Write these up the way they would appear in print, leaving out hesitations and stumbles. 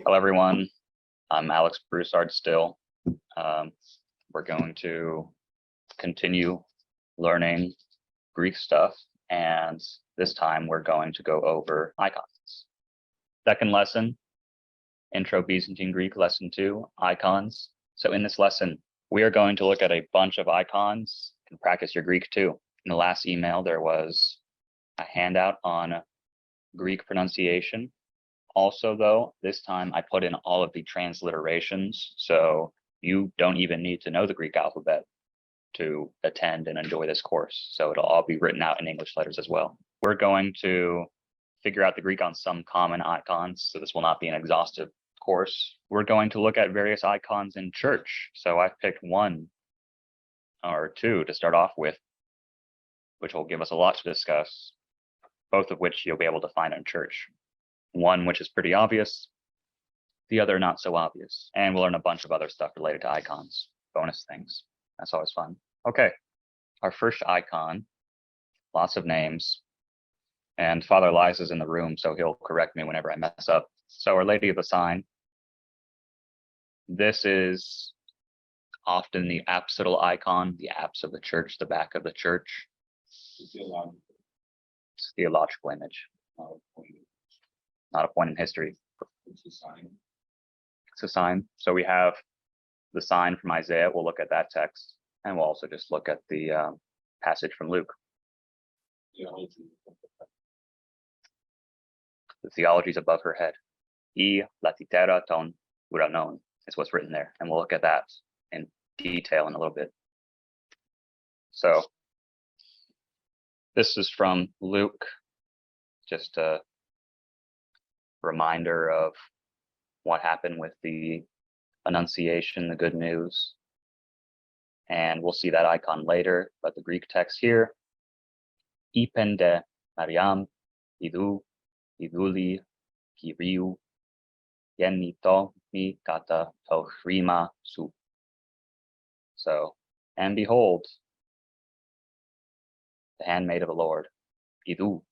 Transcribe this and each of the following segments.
Hello, everyone. I'm Alex Broussard still. We're going to continue learning Greek stuff, and this time we're going to go over icons. Second lesson, Intro Byzantine Greek, Lesson 2, Icons. So in this lesson, we are going to look at a bunch of icons and practice your Greek too. In the last email, there was a handout on Greek pronunciation. Also, though, this time I put in all of the transliterations, so you don't even need to know the Greek alphabet to attend and enjoy this course. So it'll all be written out in English letters as well. We're going to figure out the Greek on some common icons, so this will not be an exhaustive course. We're going to look at various icons in church. So I've picked one or two to start off with, which will give us a lot to discuss, both of which you'll be able to find in church. One which is pretty obvious, the other not so obvious. And we'll learn a bunch of other stuff related to icons, bonus things. That's always fun. Okay, our first icon, lots of names, and Father Elias is in the room, so he'll correct me whenever I mess up. So Our Lady of the Sign. This is often the apsidal icon, the apse of the church, the back of the church. It's a theological image. Not a point in history. It's a sign. It's a sign. So we have the sign from Isaiah. We'll look at that text, and we'll also just look at the passage from Luke. The theology is above her head. I latitera ton uranon is what's written there, and we'll look at that in detail in a little bit. So this is from Luke, just a reminder of what happened with the Annunciation, the good news. And we'll see that icon later, but the Greek text here, Ipende Mariam, Idu, Iduli, Kiriou, Yenito, Mi Kata Tohrima Su. So, and behold, the handmaid of the Lord, Idu.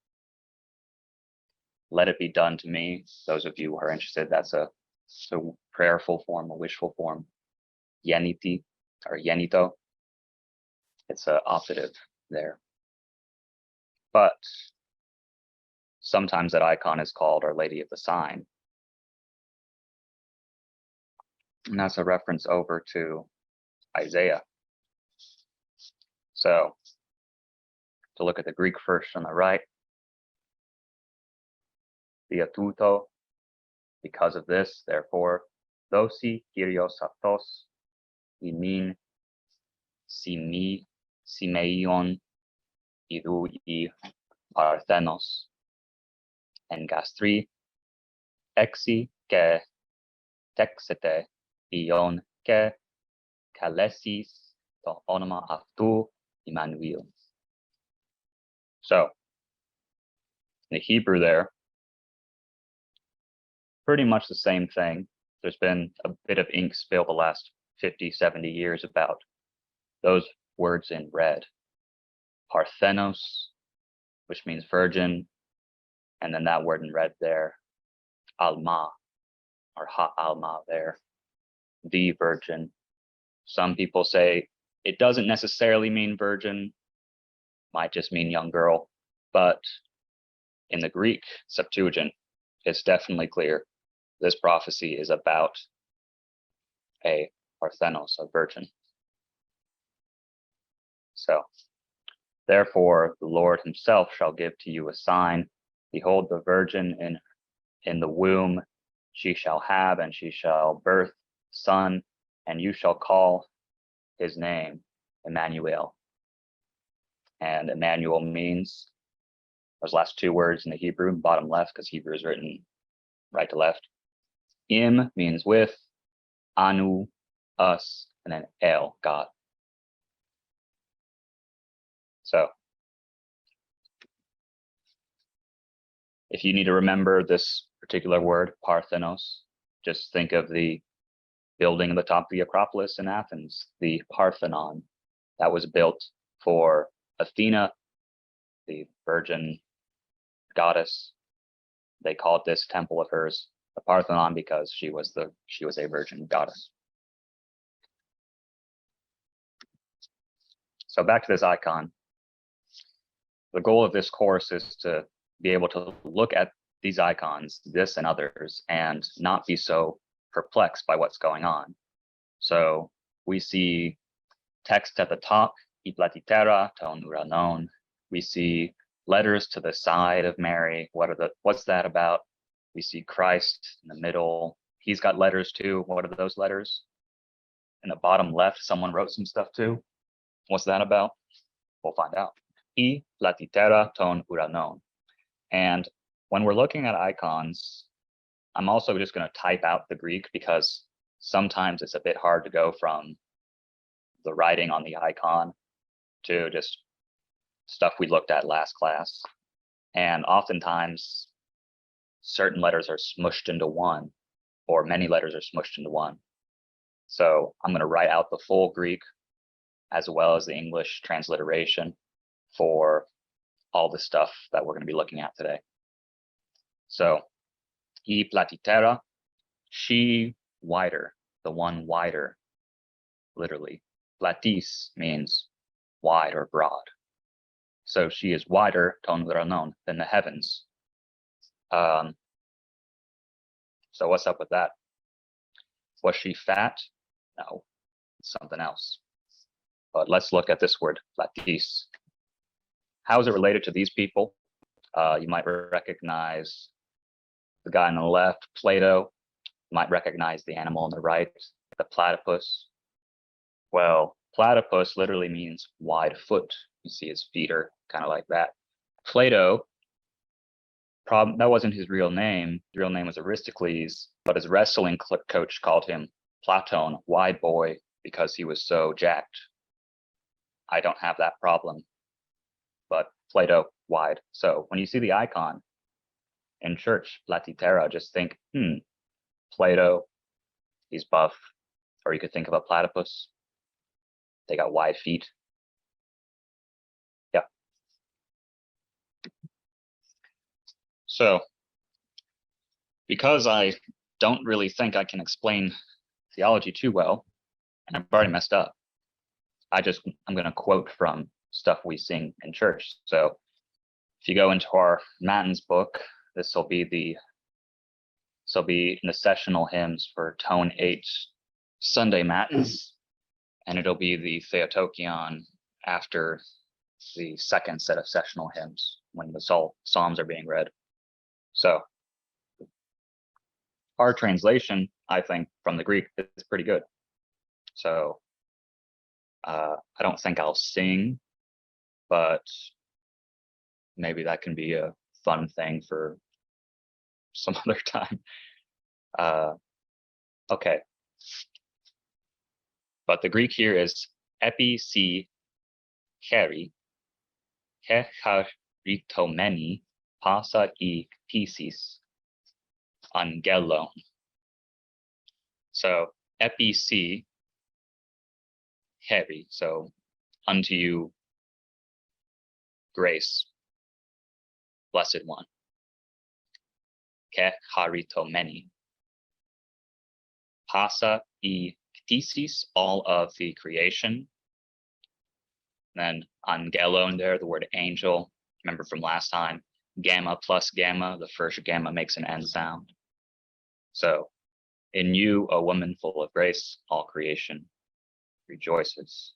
Let it be done to me. Those of you who are interested, that's a prayerful form, a wishful form. Yeniti or yenito. It's an optative there. But sometimes that icon is called Our Lady of the Sign. And that's a reference over to Isaiah. So to look at the Greek first on the right, Diatuto, because of this, therefore, dosi Kyrios Avtos, imin simeion idou I Parthenos, en gastri, exi ke texete ion ke kalesis to onoma avtu Emmanuel. So, in the Hebrew there, pretty much the same thing. There's been a bit of ink spill the last 50, 70 years about those words in red. Parthenos, which means virgin, and then that word in red there, Alma, or Ha Alma there, the virgin. Some people say it doesn't necessarily mean virgin, might just mean young girl, but in the Greek Septuagint, it's definitely clear this prophecy is about a Parthenos, a virgin. So, therefore, the Lord himself shall give to you a sign. Behold, the virgin in the womb she shall have, and she shall birth a son, and you shall call his name Emmanuel. And Emmanuel means those last two words in the Hebrew, bottom left, because Hebrew is written right to left. Im means with, anu, us, and then el, God. So, if you need to remember this particular word, Parthenos, just think of the building at the top of the Acropolis in Athens, the Parthenon, that was built for Athena, the virgin goddess. They called this temple of hers the Parthenon because she was a virgin goddess. So back to this icon. The goal of this course is to be able to look at these icons, this and others, and not be so perplexed by what's going on. So we see text at the top, I platitera ton uranon. We see letters to the side of Mary. What's that about? We see Christ in the middle. He's got letters too. What are those letters? In the bottom left, someone wrote some stuff too. What's that about? We'll find out. I platitera ton uranon. And when we're looking at icons, I'm also just going to type out the Greek because sometimes it's a bit hard to go from the writing on the icon to just stuff we looked at last class. And oftentimes certain letters are smushed into one, or many letters are smushed into one. So I'm going to write out the full Greek as well as the English transliteration for all the stuff that we're going to be looking at today. So, I platitera, she wider, the one wider, literally. Platis means wide or broad. So she is wider, ton uranon, than the heavens. So what's up with that? Was she fat? No, it's something else. But let's look at this word, platis. How is it related to these people? You might recognize the guy on the left, Plato. You might recognize the animal on the right, the platypus. Well, platypus literally means wide foot. You see his feet are kind of like that. Plato, that wasn't his real name. His real name was Aristocles, but his wrestling coach called him Platon, wide boy, because he was so jacked. I don't have that problem, but Plato, wide. So when you see the icon in church, platitera, just think, Plato, he's buff. Or you could think of a platypus. They got wide feet. Yeah. So because I don't really think I can explain theology too well, and I've already messed up, I'm going to quote from stuff we sing in church. So if you go into our Matins book, this will be in the sessional hymns for tone 8 Sunday Matins, and it'll be the Theotokion after the second set of sessional hymns when the Psalms are being read. So our translation, I think, from the Greek is pretty good. So I don't think I'll sing, but maybe that can be a fun thing for some other time. Okay. But the Greek here is epi si heri, hecharitomeni, pasa I thesis, angelon. So epi si heri, so unto you grace, blessed one. Hecharitomeni. Pasa I thesis, all of the creation. Then angelon there, the word angel. Remember from last time, gamma plus gamma, the first gamma makes an N sound. So in you, a woman full of grace, all creation rejoices.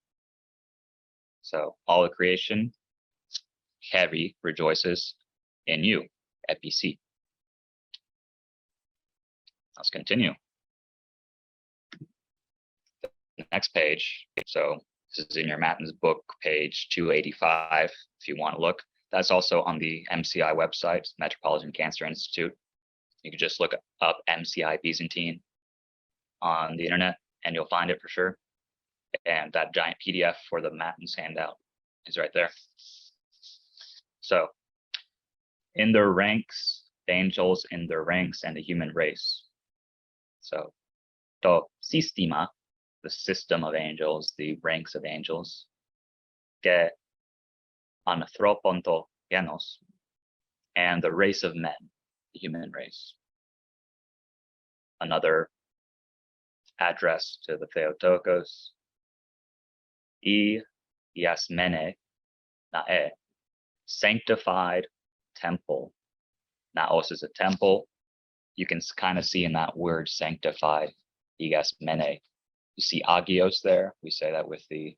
So all the creation, heavy, rejoices in you, EPC. Let's continue. The next page. So this is in your Matins book, page 285, if you want to look. That's also on the MCI website, Metropolitan Cancer Institute. You can just look up MCI Byzantine on the internet and you'll find it for sure. And that giant PDF for the Matins handout is right there. So in their ranks, the angels in their ranks and the human race. So to sistema, the system of angels, the ranks of angels, ke anthroponto genos, and the race of men, the human race. another address to the Theotokos. I Yasmene Nae, sanctified temple. Naos is a temple. You can kind of see in that word sanctified, Yasmene. You see agios there. We say that with the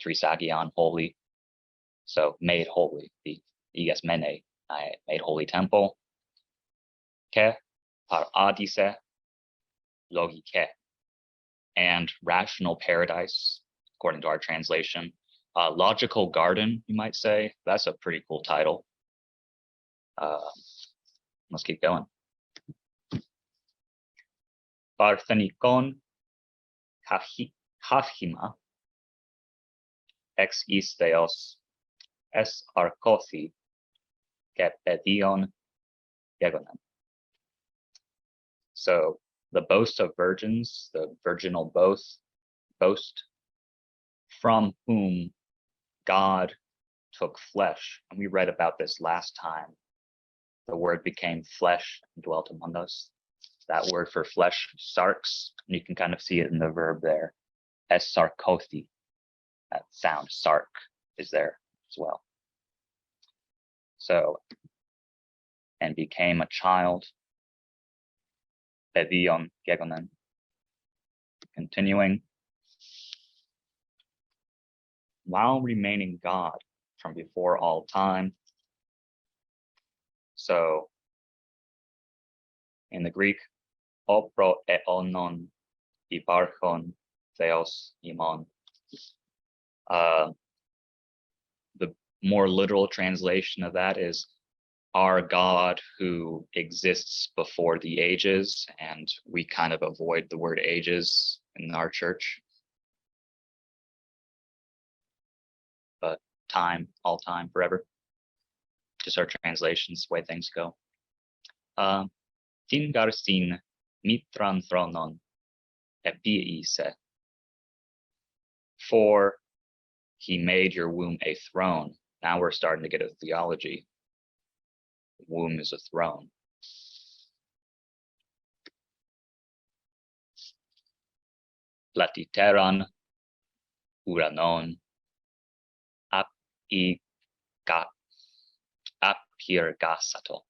trisagion, holy. So made holy, the Yasmene, made holy temple. Ke paradise logike, and rational paradise, according to our translation. Logical garden, you might say. That's a pretty cool title. Let's keep going. Parthenikon Hafhima ex isteos es arkothi ke pedion gegonen. So the boast of virgins, the virginal boast, from whom God took flesh. And we read about this last time. The word became flesh and dwelt among us. That word for flesh, sarx, and you can kind of see it in the verb there. Es sarkothi. That sound, sark, is there as well. So, and became a child. Pedion gegonen. Continuing. While remaining God from before all time. So, in the Greek, opro eonon iparchon theos imon. The more literal translation of that is our God who exists before the ages, and we kind of avoid the word ages in our church. But time, all time, forever. Just our translations, the way things go. Tingarsin mitran thronon epiise. For he made your womb a throne. Now we're starting to get a theology. The womb is a throne. Platiteran uranon apirgasato.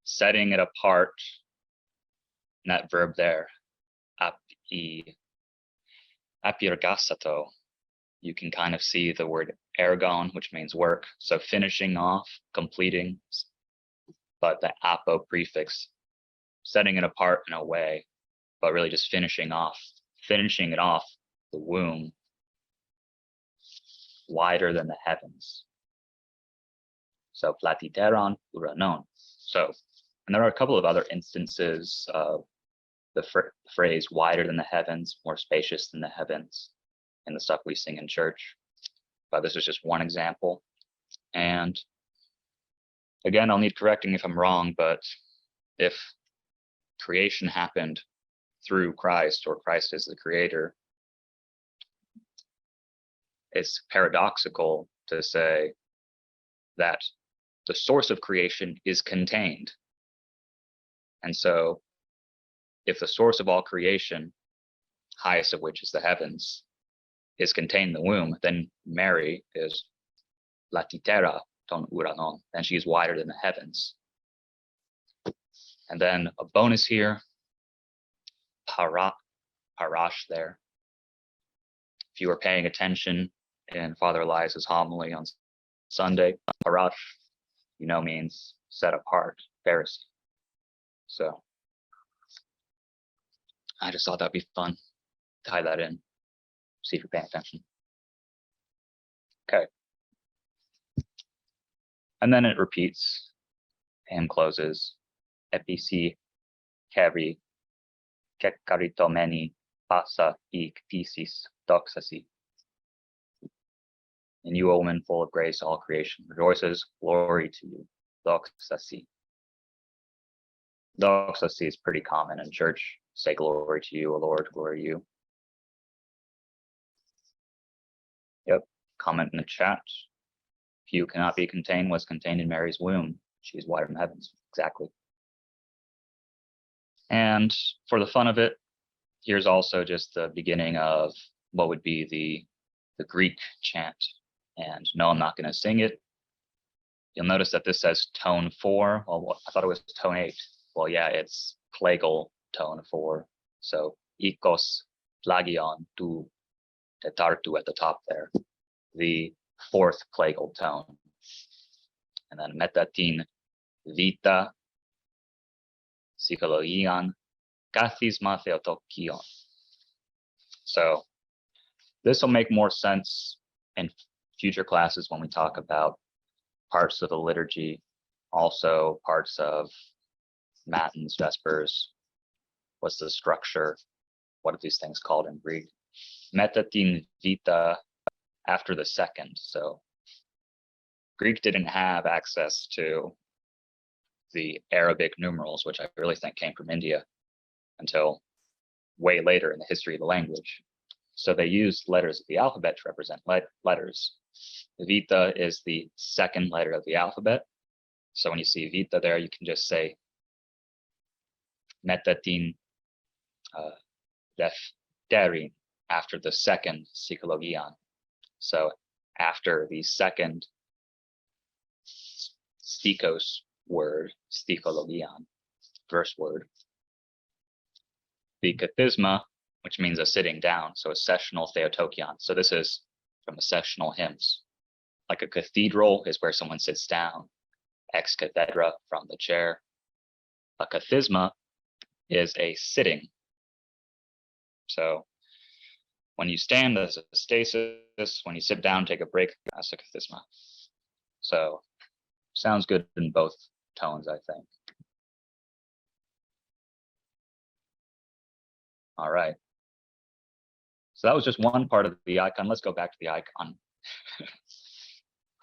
Setting it apart, and that verb there, apirgasato, you can kind of see the word ergon, which means work. So finishing off, completing, but the apo prefix, setting it apart in a way, but really just finishing it off, the womb, wider than the heavens. So platiteron uranon. So, and there are a couple of other instances of the phrase wider than the heavens, more spacious than the heavens, in the stuff we sing in church. But this is just one example. And again, I'll need correcting if I'm wrong, but if creation happened through Christ, or Christ is the creator, it's paradoxical to say that the source of creation is contained. And so if the source of all creation, highest of which is the heavens, is contained in the womb, then Mary is latitera ton uranon, and she is wider than the heavens. And then a bonus here, parash there. If you were paying attention in Father Elias's homily on Sunday, parash, means set apart, Pharisee. So I just thought that'd be fun. Tie that in. See if you're paying attention. Okay. And then it repeats. Hymn closes. Episi keri kekaritomeni pasa ik thesis doxasi. In you, O woman, full of grace, all creation rejoices. Glory to you. Doxasi. Doxasi is pretty common in church. Say glory to you, O Lord, glory to you. Yep. Comment in the chat. Few cannot be contained was contained in Mary's womb. She is wider than heavens. Exactly. And for the fun of it, here's also just the beginning of what would be the Greek chant. And no, I'm not going to sing it. You'll notice that this says tone 4. Well, I thought it was tone 8. Well, yeah, it's plagal tone 4. So ikos plagion tu tetartu at the top there, the fourth plagal tone. And then metatin vita psychologian kathisma theotokion. So this will make more sense in future classes when we talk about parts of the liturgy, also parts of matins, vespers. What's the structure? What are these things called in Greek? Metatin vita, after the second. So Greek didn't have access to the Arabic numerals, which I really think came from India, until way later in the history of the language. So they used letters of the alphabet to represent letters. Vita is the second letter of the alphabet. So when you see vita there, you can just say metatin defterin after the second psychologian. So after the second stikos word, stikologian, verse word, the kathisma, which means a sitting down, so a sessional theotokion. So this is from the sessional hymns. Like a cathedral is where someone sits down, ex cathedra, from the chair. A kathisma is a sitting. So when you stand, there's a stasis. When you sit down, take a break, that's a kathisma. So sounds good in both tones, I think. All right. So that was just one part of the icon. Let's go back to the icon.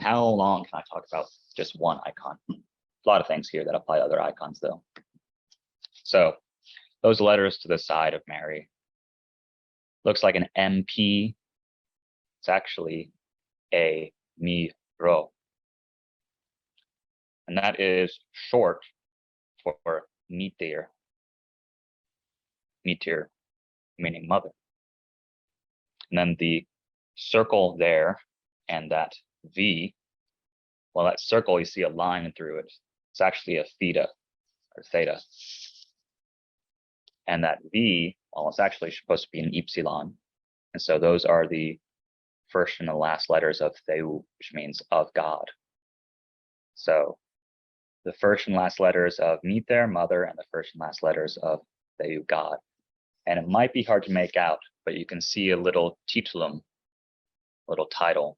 How long can I talk about just one icon? A lot of things here that apply to other icons, though. So those letters to the side of Mary. Looks like an MP. It's actually a mi ro. And that is short for mitir. Mitir, meaning mother. And then the circle there and that V, well, that circle, you see a line through it. It's actually a theta or theta. And that V, well, it's actually supposed to be an epsilon. And so those are the first and the last letters of Theu, which means of God. So the first and last letters of Miter, mother, and the first and last letters of Theu, God. And it might be hard to make out, but you can see a little titulum, little title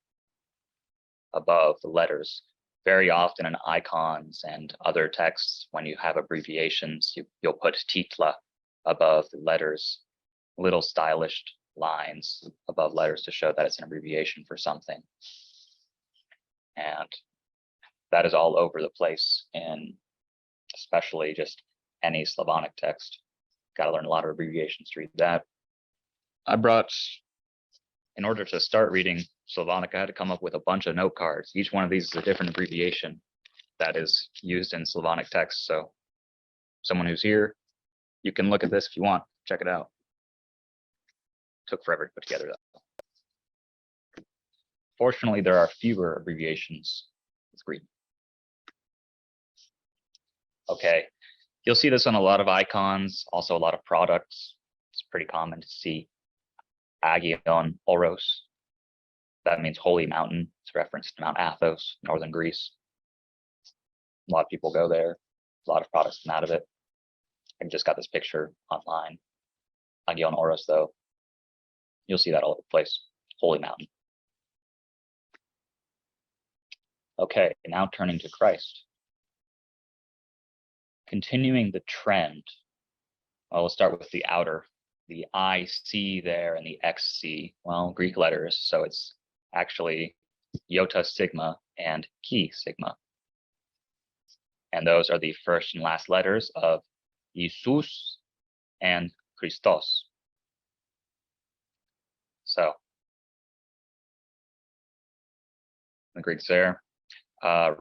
above the letters. Very often in icons and other texts, when you have abbreviations, you'll put titla above the letters, little stylish lines above letters to show that it's an abbreviation for something. And that is all over the place in especially just any Slavonic text. Got to learn a lot of abbreviations to read that. In order to start reading Slavonic, I had to come up with a bunch of note cards. Each one of these is a different abbreviation that is used in Slavonic text. So someone who's here, you can look at this if you want, check it out. Took forever to put together though. Fortunately, there are fewer abbreviations with Greek. Okay, you'll see this on a lot of icons, also a lot of products. It's pretty common to see Agion Oros. That means holy mountain. It's a reference to Mount Athos, northern Greece. A lot of people go there. A lot of products come out of it. I just got this picture online. Agion Oros, though, you'll see that all over the place. Holy mountain. Okay, now turning to Christ. Continuing the trend, well, we'll start with the outer, the IC there and the XC. Well, Greek letters, so it's actually iota sigma and chi sigma. And those are the first and last letters of Jesus and Christos. So the Greeks there.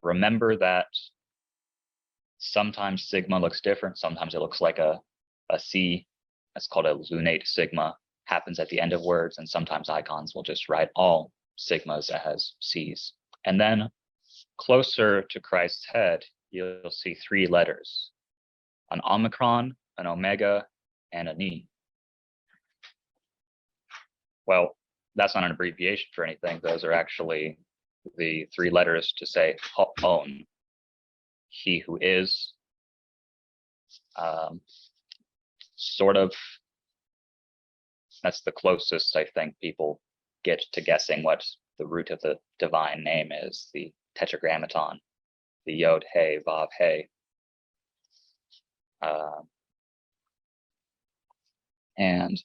Remember that sometimes sigma looks different. Sometimes it looks like a a C, that's called a lunate sigma, happens at the end of words, and sometimes icons will just write all sigmas as C's. And then closer to Christ's head, you'll see 3 letters, an omicron, an omega, and an E. Well, that's not an abbreviation for anything. Those are actually the 3 letters to say Ho'on, he who is. Sort of, that's the closest I think people get to guessing what the root of the divine name is, the tetragrammaton, the Yod, He, Vav, He. And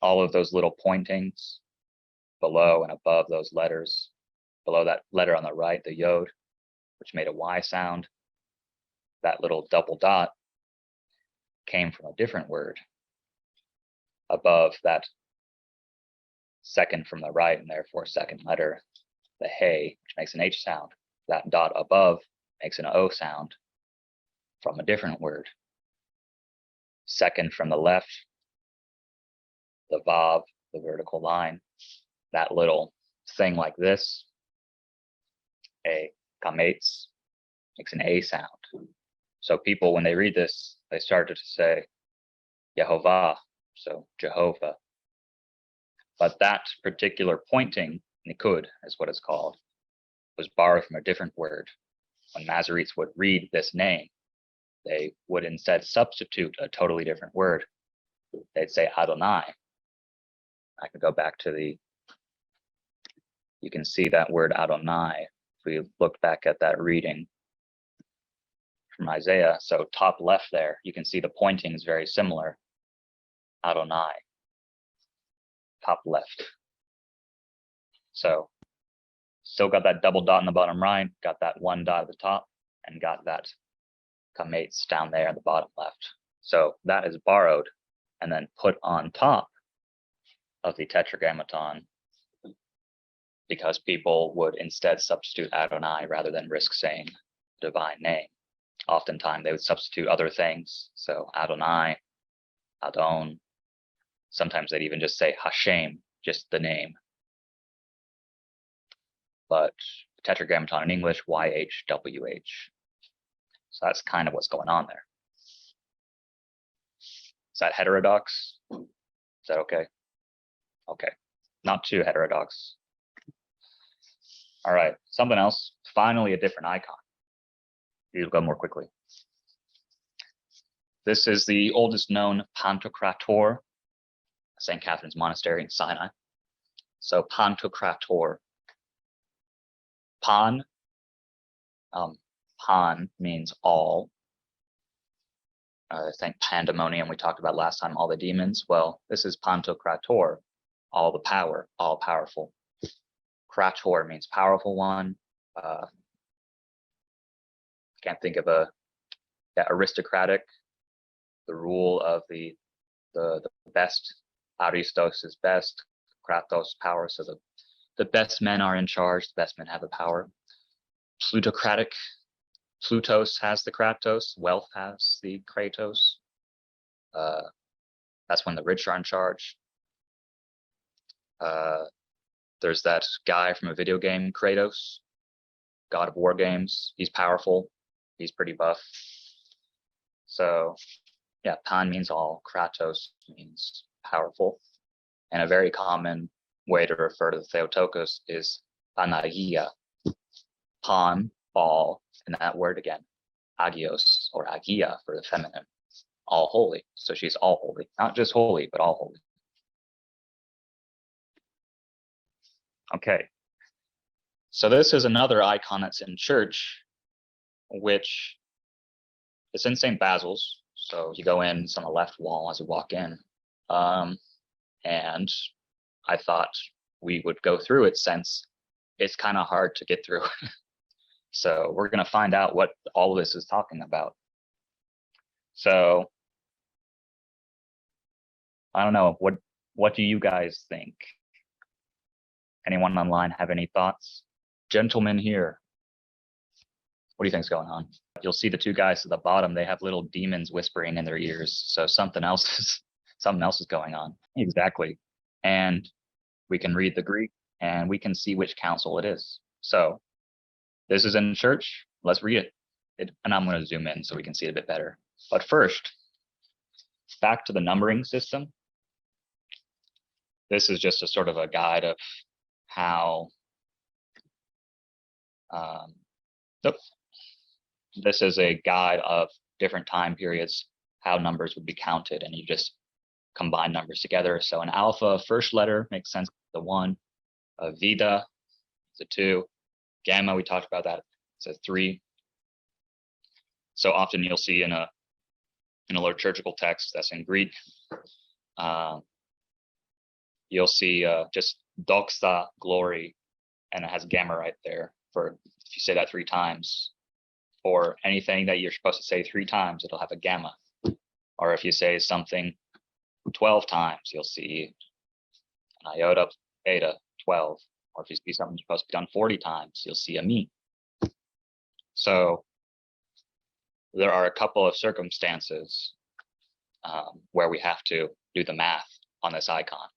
all of those little pointings below and above those letters, below that letter on the right, the Yod, which made a Y sound, that little double dot came from a different word above that second from the right, and therefore second letter, the He, which makes an H sound. That dot above makes an O sound from a different word. Second from the left, the Vav, the vertical line, that little thing like this, a kametz, makes an A sound. So people, when they read this, they started to say Yehovah, so Jehovah. But that particular pointing, nikud is what it's called, was borrowed from a different word. When Masoretes would read this name, they would instead substitute a totally different word. They'd say Adonai. I can go back to you can see that word Adonai. If we look back at that reading from Isaiah, so top left there, you can see the pointing is very similar. Adonai, top left. So still got that double dot in the bottom right, got that 1 dot at the top, and got that kametz down there at the bottom left. So that is borrowed and then put on top of the tetragrammaton, because people would instead substitute Adonai rather than risk saying divine name. Oftentimes they would substitute other things. So Adonai, Adon. Sometimes they'd even just say Hashem, just the name. But tetragrammaton in English, YHWH. So that's kind of what's going on there. Is that heterodox? Is that okay? Okay, not too heterodox. All right, something else. Finally, a different icon. You'll go more quickly. This is the oldest known Pantocrator, St. Catherine's Monastery in Sinai. So Pantocrator. Pan. Pan means all. I think pandemonium we talked about last time, all the demons. Well, this is Pantocrator, all the power, all powerful. Krator means powerful one. Can't think of aristocratic, the rule of the best. Aristos is best. Kratos, power. So the best men are in charge. The best men have the power. Plutocratic. Plutos has the Kratos. Wealth has the Kratos. That's when the rich are in charge. There's that guy from a video game, Kratos, God of War games. He's powerful. He's pretty buff. So yeah, Pan means all. Kratos means powerful. And a very common way to refer to the Theotokos is Panagia. Pan, all, and that word again, agios or agia for the feminine, all holy. So she's all holy, not just holy, but all holy. Okay, so this is another icon that's in church, which is in St. Basil's. So you go in, it's on the left wall as you walk in. And I thought we would go through it since it's kind of hard to get through. So we're going to find out what all of this is talking about. So I don't know, what do you guys think? Anyone online have any thoughts? Gentlemen here. What do you think's going on? You'll see the two guys at the bottom, they have little demons whispering in their ears. So something else is going on. Exactly. And we can read the Greek and we can see which council it is. So this is in church. Let's read it. And I'm going to zoom in so we can see it a bit better. But first, back to the numbering system. This is just a sort of a guide of how this is a guide of different time periods, how numbers would be counted, and you just combine numbers together. So an alpha, first letter makes sense, the 1. Vita is a 2. Gamma, we talked about that, it's a 3. So often you'll see in a liturgical text that's in Greek, you'll see just doxa, glory, and it has gamma right there for if you say that 3 times, or anything that you're supposed to say 3 times, it'll have a gamma. Or if you say something 12 times, you'll see an iota, beta, 12. Or if you see something supposed to be done 40 times, you'll see a mi. So there are a couple of circumstances where we have to do the math on this icon.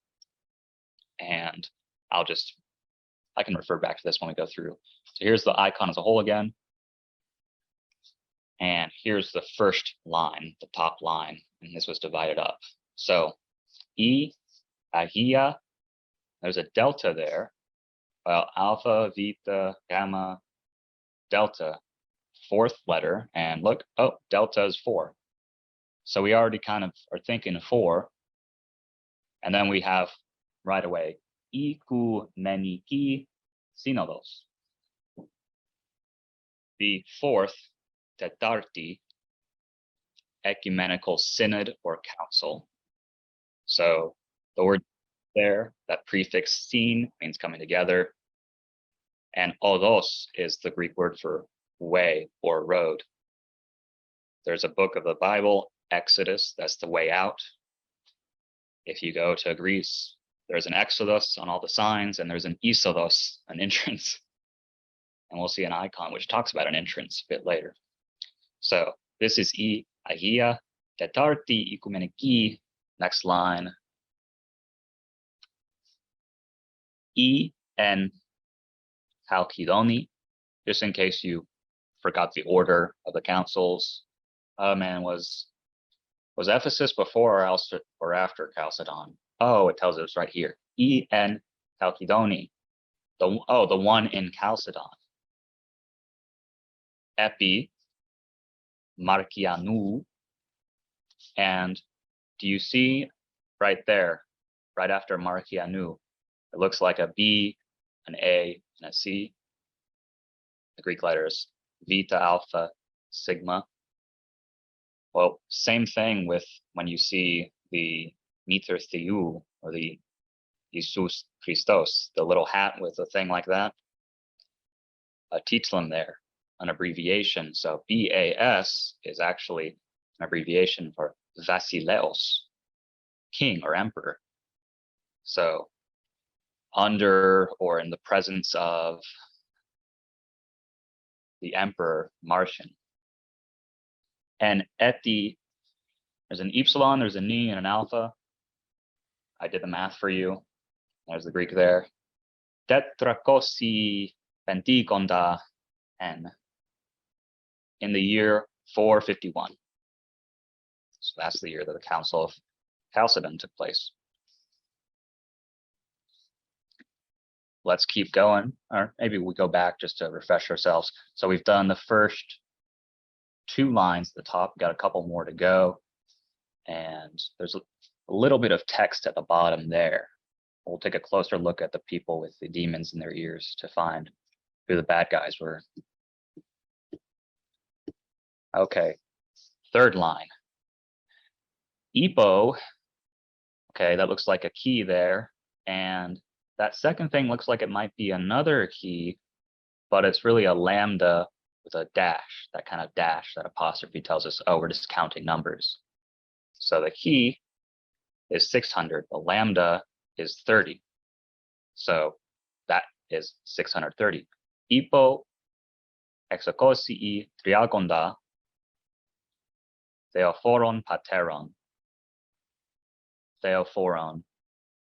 And I can refer back to this when we go through. So here's the icon as a whole again. And here's the first line, the top line, and this was divided up. So E, ahia, there's a delta there. Well, alpha, beta, gamma, delta, 4th letter, and look, oh, delta is 4. So we already kind of are thinking of 4. And then we have right away, ekumeniki synodos. The 4th, tetarti, ecumenical synod or council. So the word there, that prefix syn means coming together. And odos is the Greek word for way or road. There's a book of the Bible, Exodus, that's the way out. If you go to Greece, there's an exodus on all the signs, and there's an isodos, an entrance. And we'll see an icon which talks about an entrance a bit later. So this is E, ahia, tetarti, ekumeniki. Next line. E and Chalcedoni, just in case you forgot the order of the councils. Man, was Ephesus before or after Chalcedon? Oh, it tells us right here. E and Chalcedoni. The one in Chalcedon. Epi, Marcianu. And do you see right there, right after Marcianu, it looks like a B, an A, and a C. The Greek letters, Vita, Alpha, Sigma. Well, same thing with when you see the Meter Theou, or the Jesus Christos, the little hat with a thing like that. A titulum there, an abbreviation. So BAS is actually an abbreviation for Vasileos, king or emperor. So under or in the presence of the emperor Marcian. And eti, there's an epsilon, there's a ni, and an alpha. I did the math for you. There's the Greek there. Tetrakosi pentikonda n, in the year 451. So that's the year that the Council of Chalcedon took place. Let's keep going, or maybe we go back just to refresh ourselves. So we've done the first 2 lines at the top, got a couple more to go. And there's a little bit of text at the bottom there. We'll take a closer look at the people with the demons in their ears to find who the bad guys were. Okay, 3rd line. Epo, okay, that looks like a key there. And that second thing looks like it might be another key, but it's really a lambda with a dash, that kind of dash, that apostrophe tells us, oh, we're just counting numbers. So the key is 600, the lambda is 30. So that is 630. Epo exokosii triagonda theophoron pateron. Theophoron,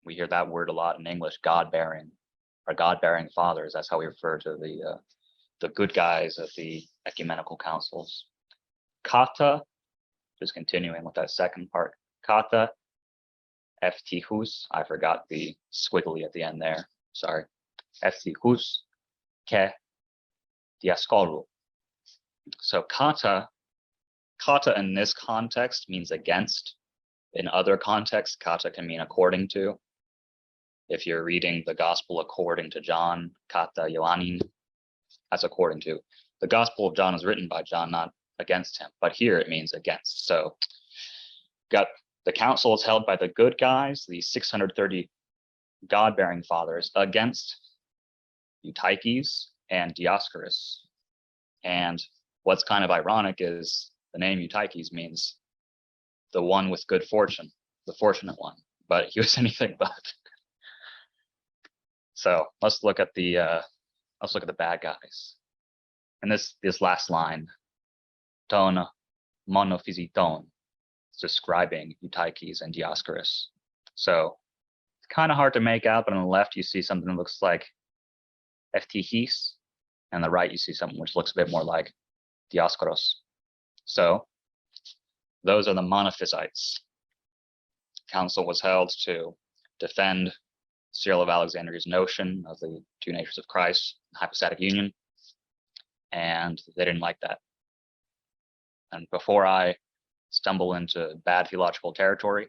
we hear that word a lot in English, God-bearing, or God-bearing fathers. That's how we refer to the good guys of the ecumenical councils. Kata, just continuing with that second part. Kata ftihus, I forgot the squiggly at the end there, sorry. Ftihus ke diaskoru. So kata in this context means against. In other contexts, kata can mean according to. If you're reading the gospel according to John, kata Ioannin, that's according to. The gospel of John is written by John, not against him, but here it means against. So got the council is held by the good guys, the 630 God-bearing fathers, against Eutyches and Dioscorus. And what's kind of ironic is the name Eutyches means the one with good fortune, the fortunate one, but he was anything but. So let's look at the bad guys. And this last line, ton monophysiton, describing Eutyches and Dioscorus. So it's kind of hard to make out, but on the left you see something that looks like Ftihis, and on the right you see something which looks a bit more like Dioscoros. So those are the monophysites. Council was held to defend Cyril of Alexandria's notion of the two natures of Christ, hypostatic union, and they didn't like that. And before I stumble into bad theological territory,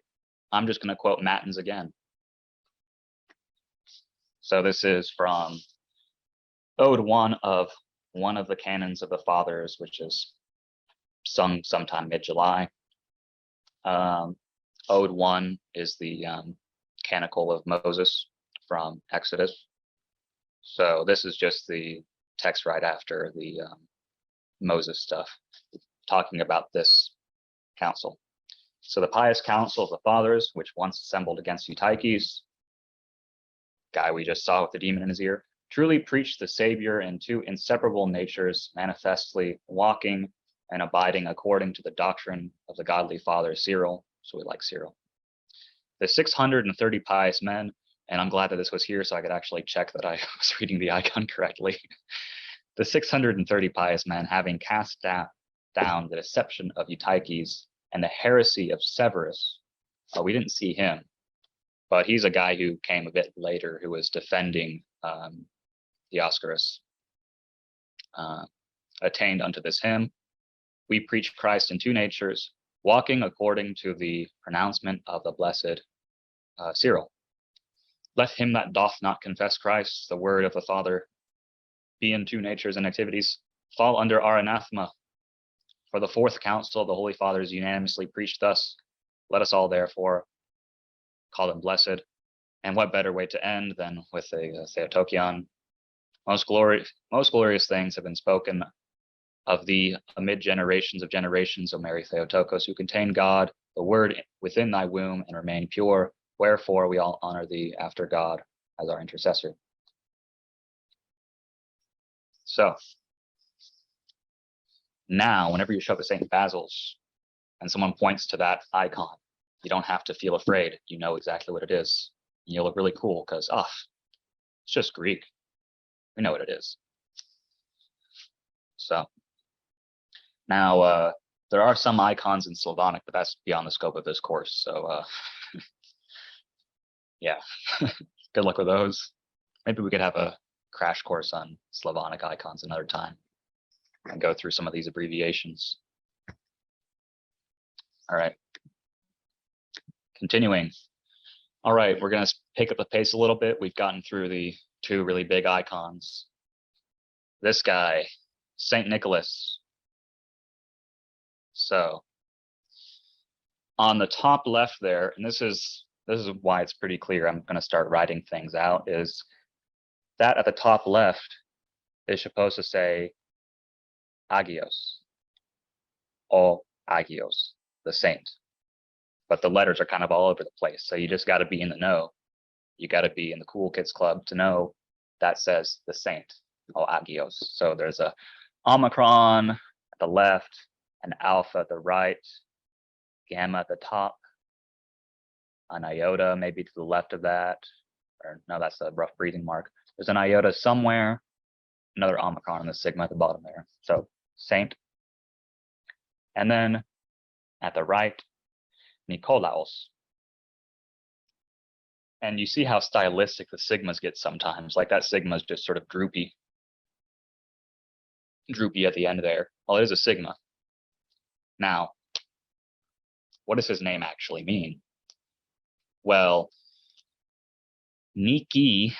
I'm just going to quote Matins again. So this is from Ode 1 of one of the canons of the Fathers, which is sung sometime mid-July. Ode 1 is the canticle of Moses from Exodus. So this is just the text right after the Moses stuff, talking about this council. So the pious council of the fathers, which once assembled against Eutyches, guy we just saw with the demon in his ear, truly preached the Savior in two inseparable natures, manifestly walking and abiding according to the doctrine of the godly father Cyril. So we like Cyril. The 630 pious men, and I'm glad that this was here so I could actually check that I was reading the icon correctly. The 630 pious men, having cast down the deception of Eutyches and the heresy of Severus. We didn't see him, but he's a guy who came a bit later who was defending Dioscorus. Attained unto this hymn, we preach Christ in two natures, walking according to the pronouncement of the blessed Cyril. Let him that doth not confess Christ, the word of the Father, be in two natures and activities, fall under our anathema. For the fourth council of the Holy Fathers unanimously preached thus, let us all therefore call them blessed. And what better way to end than with a Theotokion? Most glorious things have been spoken of thee amid generations of generations, O Mary Theotokos, who contain God, the Word within thy womb, and remain pure. Wherefore we all honor thee after God as our intercessor. So now, whenever you show up at St. Basil's and someone points to that icon, you don't have to feel afraid. You know exactly what it is. And you look really cool because, it's just Greek. We know what it is. So now there are some icons in Slavonic, but that's beyond the scope of this course. So yeah, good luck with those. Maybe we could have a crash course on Slavonic icons another time and go through some of these abbreviations. All right. Continuing. All right, we're going to pick up the pace a little bit. We've gotten through the two really big icons. This guy, St. Nicholas. So on the top left there, and this is why it's pretty clear, I'm going to start writing things out, is that at the top left is supposed to say Agios, or Agios, the saint. But the letters are kind of all over the place. So you just got to be in the know. You got to be in the cool kids club to know that says the saint, or Agios. So there's a Omicron at the left, and alpha at the right, gamma at the top, an iota maybe to the left of that, or no, that's a rough breathing mark. There's an iota somewhere, another omicron, and the sigma at the bottom there. So saint. And then at the right, Nikolaos. And you see how stylistic the sigmas get sometimes. Like that sigma is just sort of droopy at the end there. Well, it is a sigma. Now, what does his name actually mean? Well, Nike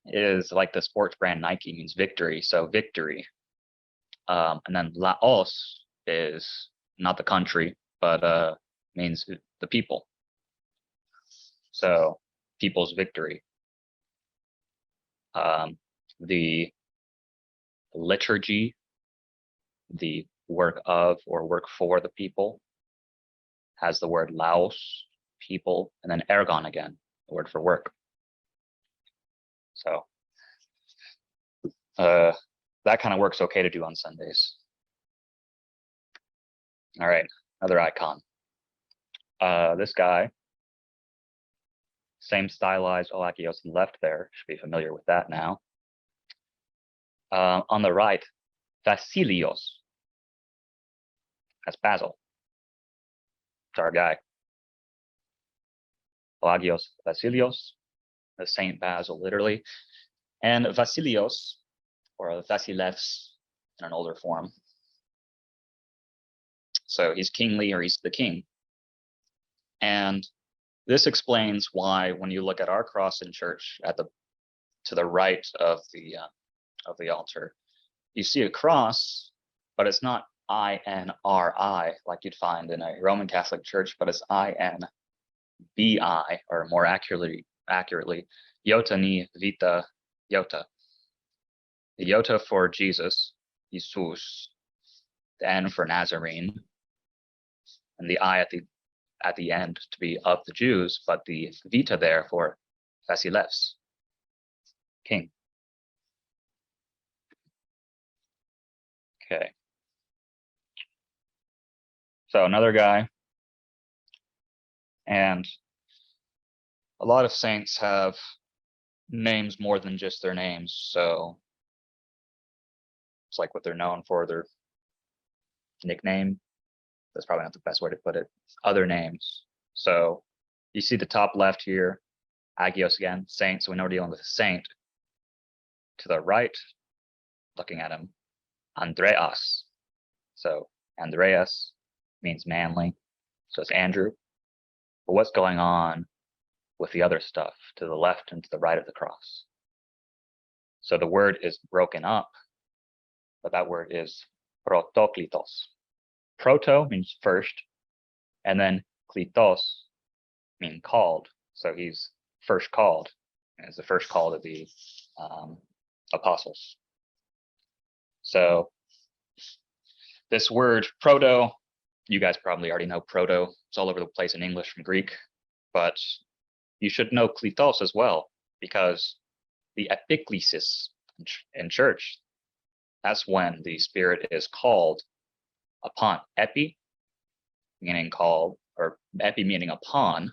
is like the sports brand Nike, means victory, so victory. And then Laos is not the country, but means the people. So people's victory. The liturgy, the work of or work for the people, has the word Laos, people, and then ergon again, the word for work. So that kind of works okay to do on Sundays. All right, another icon. This guy, same stylized Olakios left there, should be familiar with that now. On the right, Vasilios. That's Basil. It's our guy. Olagios Vasilios, the Saint Basil, literally. And Vasilios, or Vasilevs in an older form. So he's kingly, or he's the king. And this explains why when you look at our cross in church to the right of the altar, you see a cross, but it's not INRI like you'd find in a Roman Catholic church, but it's INBI, or more accurately, Iota ni Vita Iota. The Iota for Jesus, Jesus, the N for Nazarene, and the I at the end to be of the Jews, but the Vita there for Vasilevs, king. Okay. So another guy, and a lot of saints have names more than just their names. So it's like what they're known for, their nickname. That's probably not the best way to put it. Other names. So you see the top left here, Agios again, saint. So we know we're dealing with a saint. To the right, looking at him, Andreas. So Andreas means manly. So it's Andrew. But what's going on with the other stuff to the left and to the right of the cross? So the word is broken up, but that word is protoklitos. Proto means first, and then klitos mean called. So he's first called, and it's the first call to the apostles. So this word proto, you guys probably already know proto. It's all over the place in English from Greek, but you should know klitos as well, because the epiklesis in church, that's when the Spirit is called upon. Epi meaning called, or epi meaning upon,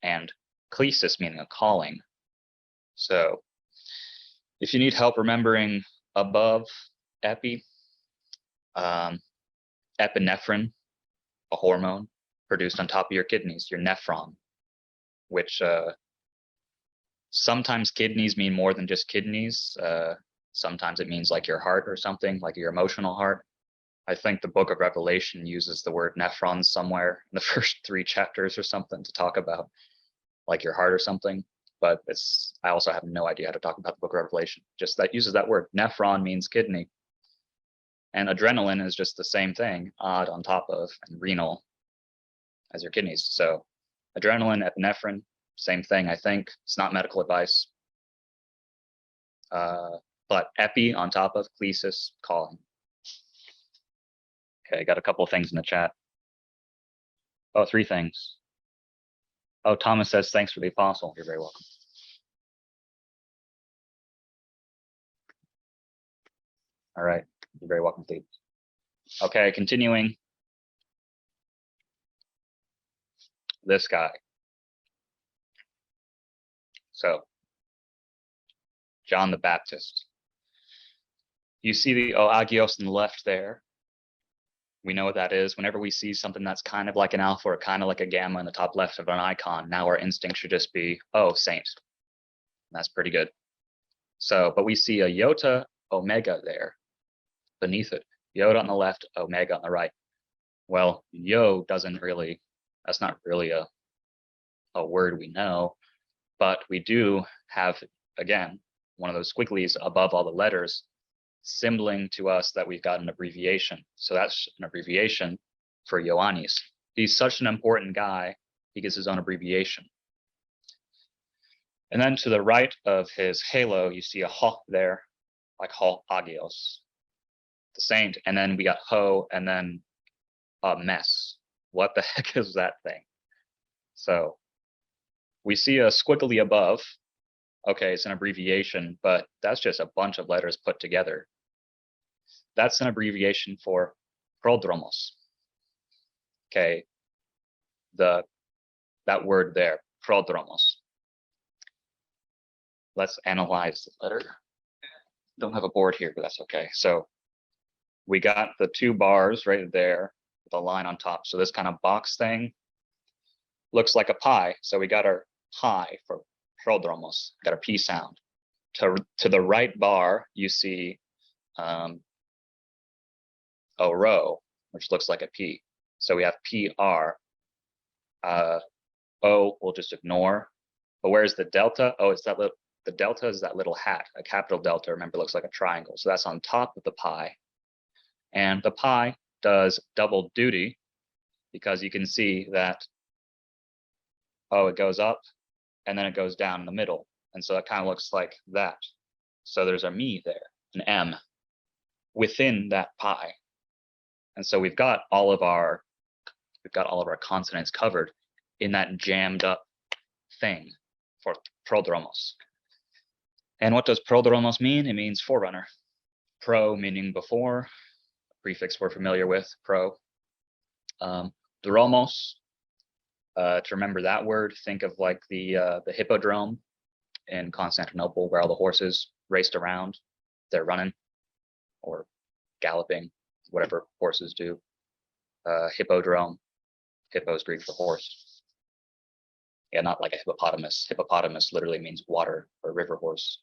and klesis meaning a calling. So if you need help remembering above epi, epinephrine, a hormone produced on top of your kidneys, your nephron, which sometimes kidneys mean more than just kidneys. Sometimes it means like your heart or something, like your emotional heart. I think the book of Revelation uses the word nephron somewhere in the first 3 chapters or something to talk about like your heart or something. But I also have no idea how to talk about the book of Revelation. Just that uses that word. Nephron means kidney. And adrenaline is just the same thing, odd on top of, and renal as your kidneys. So adrenaline, epinephrine, same thing, I think. It's not medical advice. But epi on top of, klesis, calling. Okay, got a couple of things in the chat. Oh, 3 things. Oh, Thomas says, thanks for the apostle. You're very welcome. All right. You're very welcome, Steve. Okay, continuing. This guy. So, John the Baptist. You see the O Agios on the left there. We know what that is. Whenever we see something that's kind of like an alpha or kind of like a gamma in the top left of an icon, now our instinct should just be, oh, saint. That's pretty good. So, but we see a iota omega there beneath it. Iota on the left, omega on the right. Well, yo doesn't really, that's not really a word we know, but we do have, again, one of those squigglies above all the letters symboling to us that we've got an abbreviation. So that's an abbreviation for Ioannis. He's such an important guy, he gets his own abbreviation. And then to the right of his halo, you see a ho there, like ho agios, the saint. And then we got ho, and then a mess. What the heck is that thing? So we see a squiggly above. Okay, it's an abbreviation, but that's just a bunch of letters put together. That's an abbreviation for prodromos. Okay, that word there, prodromos. Let's analyze the letter. Don't have a board here, but that's okay. So we got the two bars right there with a line on top. So this kind of box thing looks like a pi. So we got our pi for prodromos, got a P sound. To the right bar, you see a rho, which looks like a P. So we have PR. O we'll just ignore. But where's the delta? Oh, it's that little, the delta is that little hat, a capital delta, remember, looks like a triangle. So that's on top of the pi. And the pi does double duty because you can see that, oh, it goes up and then it goes down in the middle. And so it kind of looks like that. So there's a me there, an M within that pi. And so we've got all of our consonants covered in that jammed up thing for prodromos. And what does prodromos mean? It means forerunner. Pro meaning before, prefix we're familiar with, pro. Dromos, to remember that word, think of like the hippodrome in Constantinople where all the horses raced around. They're running or galloping, whatever horses do. Hippodrome, hippo is Greek for horse. Yeah, not like a hippopotamus. Hippopotamus literally means water or river horse.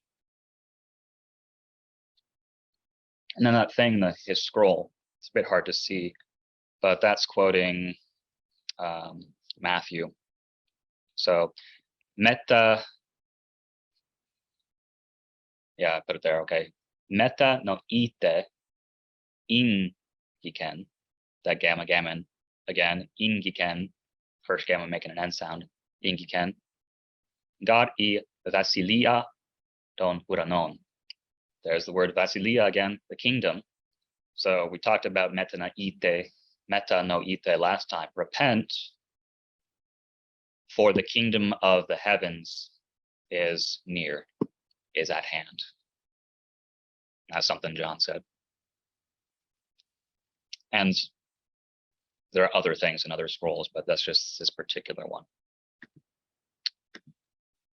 And then that thing, his scroll, it's a bit hard to see, but that's quoting Matthew. So meta, yeah, put it there, okay. Meta no ite in giken, that gamma gammon, again, in giken, first gamma making an N sound, in giken. God I Vasilia don uranon. There's the word Vasilia again, the kingdom. So we talked about meta no ite last time. Repent, for the kingdom of the heavens is near, is at hand. That's something John said. And there are other things in other scrolls, but that's just this particular one.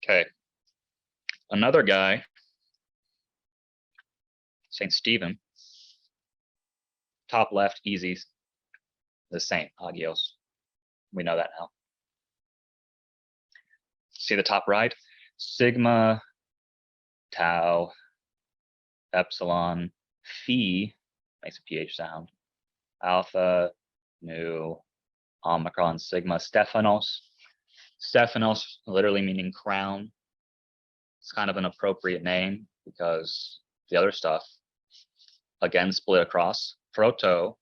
Okay. Another guy, St. Stephen, top left, easy, the saint, Agios. We know that now. See the top right? Sigma, tau, epsilon, phi, makes a PH sound, alpha, nu, omicron, sigma, Stephanos. Stephanos literally meaning crown. It's kind of an appropriate name because the other stuff, again, split across. Proto,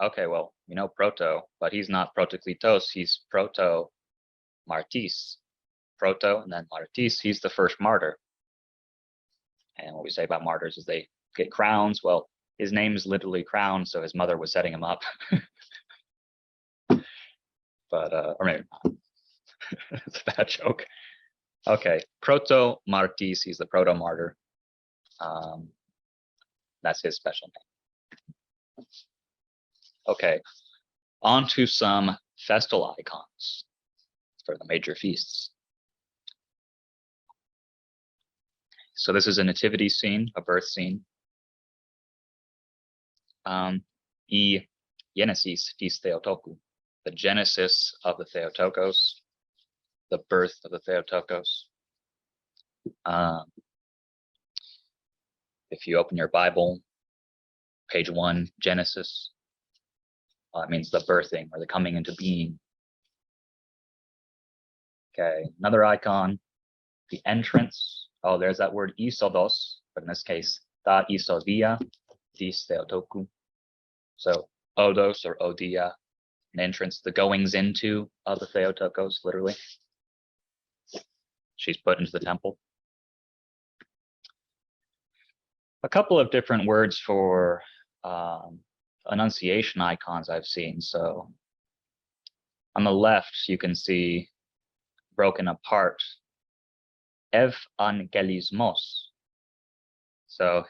okay, well, we know proto, but he's not protoklitos, he's proto martis. Proto and then martis, he's the first martyr. And what we say about martyrs is they get crowns. Well, his name is literally crown, so his mother was setting him up. But, or maybe not. It's a bad joke. Okay, proto martis, he's the proto martyr. That's his special name. Okay, on to some festal icons for the major feasts. So this is a nativity scene, a birth scene. E Genesis dis Theotokos, the genesis of the Theotokos, the birth of the Theotokos. If you open your Bible, page 1, Genesis, it means the birthing or the coming into being. Okay, another icon, the entrance. Oh, there's that word isodos, but in this case, ta isodia dis Theotokos. So odos or odia, an entrance, the goings into of the Theotokos, literally. She's put into the temple. A couple of different words for Annunciation icons I've seen. So on the left, you can see broken apart, evangelismos. So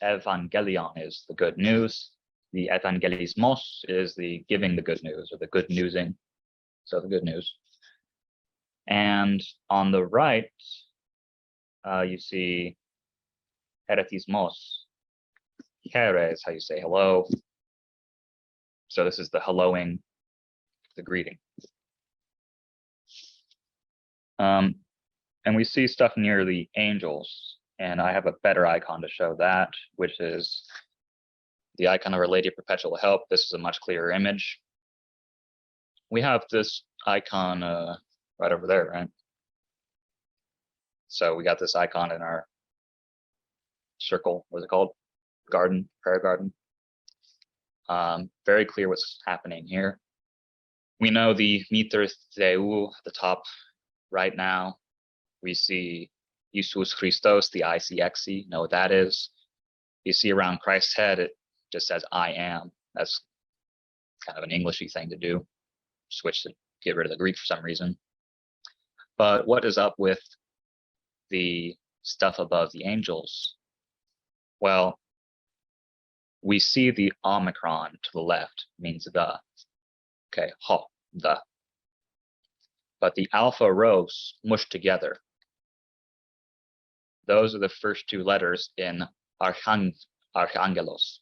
evangelion is the good news. The evangelismos is the giving the good news or the good newsing. So the good news. And on the right, you see heretismos. Here is how you say hello. So this is the helloing, the greeting. And we see stuff near the angels, and I have a better icon to show that, which is the icon of Our Lady of Perpetual Help. This is a much clearer image. We have this icon right over there, right? So we got this icon in our circle, what's it called? Garden, prayer garden. Very clear what's happening here. We know the Miter Theou at the top right now. We see Jesus Christos, the ICXE, know what that is. You see around Christ's head, it just says, I am. That's kind of an Englishy thing to do. Switch to get rid of the Greek for some reason. But what is up with the stuff above the angels? Well, we see the Omicron to the left, means the. Okay, ho, the. But the alpha rhos mushed together. Those are the first two letters in Archangelos,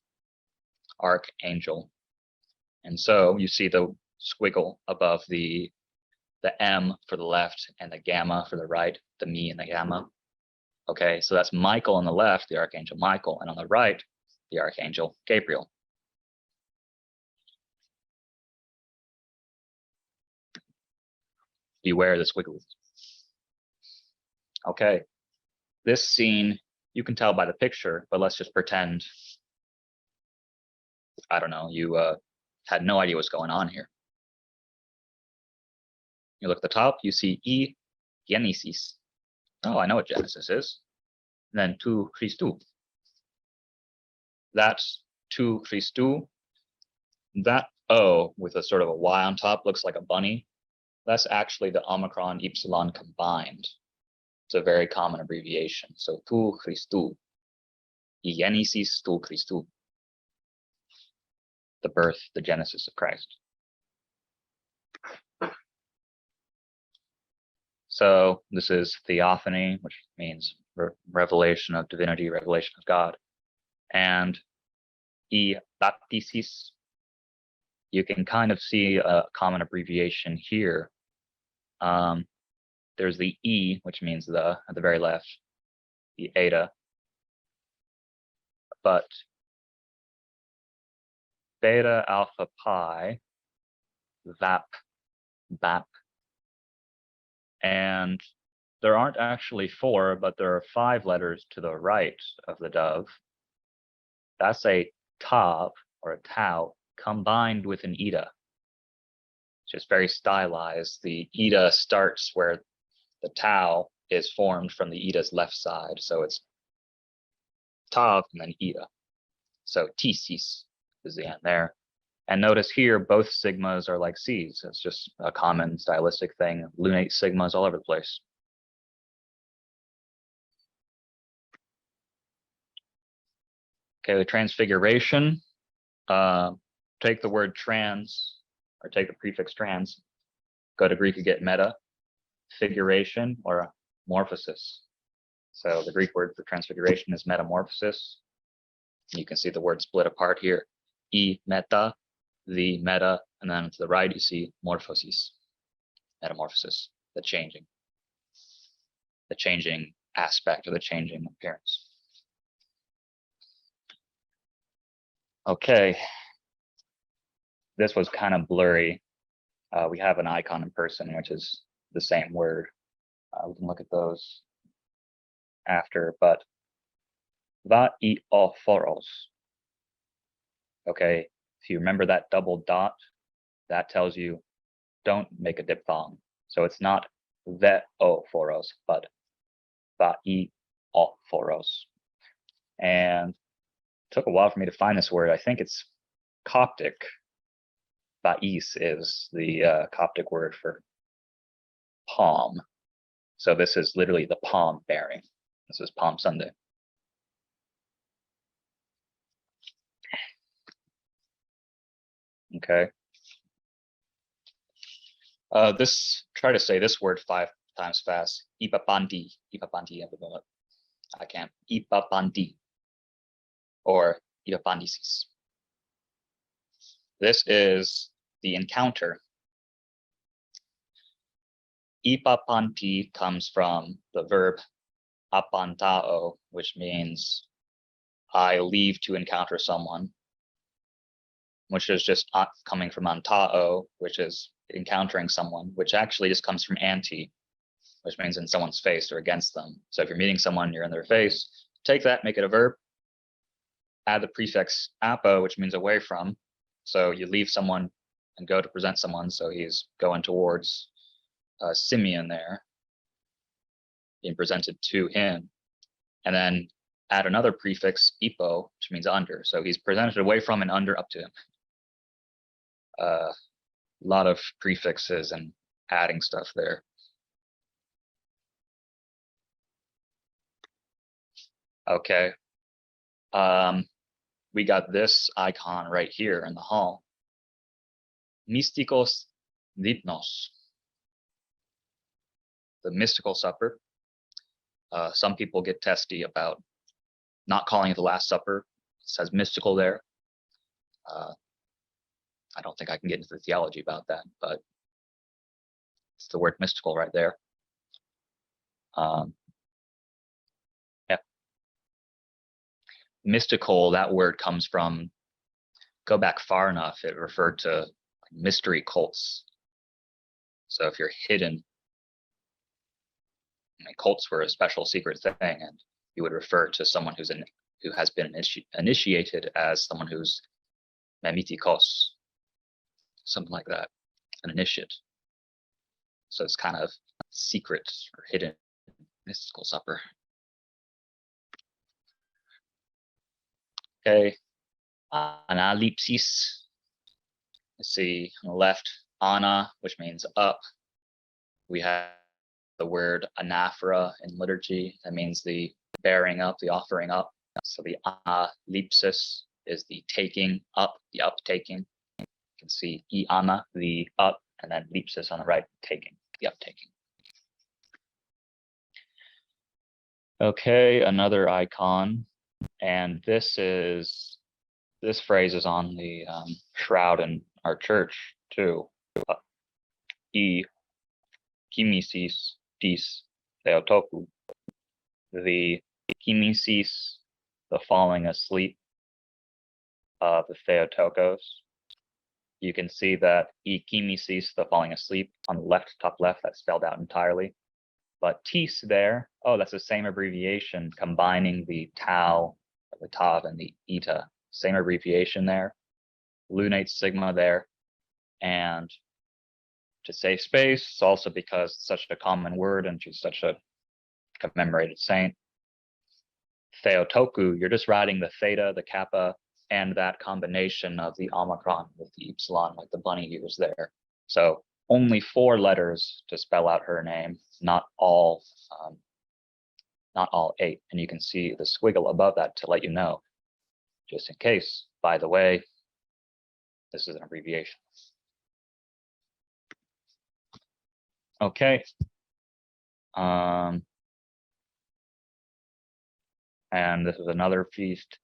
archangel. And so you see the squiggle above the M for the left and the gamma for the right, the me and the gamma. Okay, so that's Michael on the left, the archangel Michael, and on the right, the archangel Gabriel. Beware the squiggles. Okay, this scene, you can tell by the picture, but let's just pretend, I don't know, you had no idea what's going on here. You look at the top, you see E Genesis. Oh, I know what Genesis is. And then tu Christou. That's tu Christou. That O with a sort of a Y on top looks like a bunny. That's actually the Omicron Epsilon combined. It's a very common abbreviation. So tu Christou. Genesis tu Christou. The birth, the genesis of Christ. So this is theophany, which means revelation of divinity, revelation of God. And e baptisis, you can kind of see a common abbreviation here. There's the E, which means the at the very left, the eta. But beta, alpha, pi, vap, bap. And there aren't actually 4, but there are 5 letters to the right of the dove. That's a tav or a tau combined with an eta. It's just very stylized. The eta starts where the tau is formed from the eta's left side. So it's tav and then eta. So thesis is the end there. And notice here, both sigmas are like C's. It's just a common stylistic thing. Lunate sigmas all over the place. Okay, the transfiguration. Take the word trans, or take the prefix trans, go to Greek, you get meta, figuration, or morphosis. So the Greek word for transfiguration is metamorphosis. You can see the word split apart here. E meta, the meta, and then to the right you see morphosis, metamorphosis, the changing aspect, or the changing appearance. Okay, this was kind of blurry. We have an icon in person, which is the same word. We can look at those after, but va I o foros. Okay, if you remember that double dot, that tells you don't make a diphthong. So it's not the o foros, but va I o foros. And it took a while for me to find this word. I think it's Coptic. Ba'is is the Coptic word for palm. So this is literally the palm bearing. This is Palm Sunday. Okay. Try to say this word 5 times fast. Ipapandi. Ipapandi. I can't. Ipapandi. Or Ipapandisis. This is the encounter. Ipapanti comes from the verb apantao, which means I leave to encounter someone, which is just coming from antao, which is encountering someone, which actually just comes from anti, which means in someone's face or against them. So if you're meeting someone, you're in their face, take that, make it a verb, add the prefix apo, which means away from. So you leave someone and go to present someone. So he's going towards Simeon there, being presented to him. And then add another prefix, ipo, which means under. So he's presented away from and under up to him. A lot of prefixes and adding stuff there. Okay. We got this icon right here in the hall. Mystikos Dipnos. The mystical supper. Some people get testy about not calling it the Last Supper. It says mystical there. I don't think I can get into the theology about that, but it's the word mystical right there. Yeah. Mystical, that word comes from, go back far enough, it referred to mystery cults. So if you're hidden, I mean, cults were a special secret thing, and you would refer to someone who has been initiated as someone who's memitikos, something like that, an initiate. So it's kind of secret or hidden mystical supper. Okay, analipsis. Let's see on the left, ana, which means up. We have the word anaphora in liturgy. That means the bearing up, the offering up. So the analipsis is the taking up, the uptaking. You can see iana, the up, and then lipsis on the right, taking, the uptaking. Okay, another icon, and this phrase is on the shroud in our church too. E kimesis dis theotoku. The kimesis, the falling asleep of the Theotokos. You can see that e kimesis, the falling asleep, on the left, top left, that's spelled out entirely. But tis there, oh, that's the same abbreviation, combining the tau, the tav, and the eta. Same abbreviation there. Lunate sigma there. And to save space, it's also because it's such a common word and she's such a commemorated saint. Theotoku, you're just writing the theta, the kappa, and that combination of the omicron with the epsilon, like the bunny ears there. So only 4 letters to spell out her name, not all 8. And you can see the squiggle above that to let you know, just in case. By the way, This is an abbreviation. Okay. And this is another feast.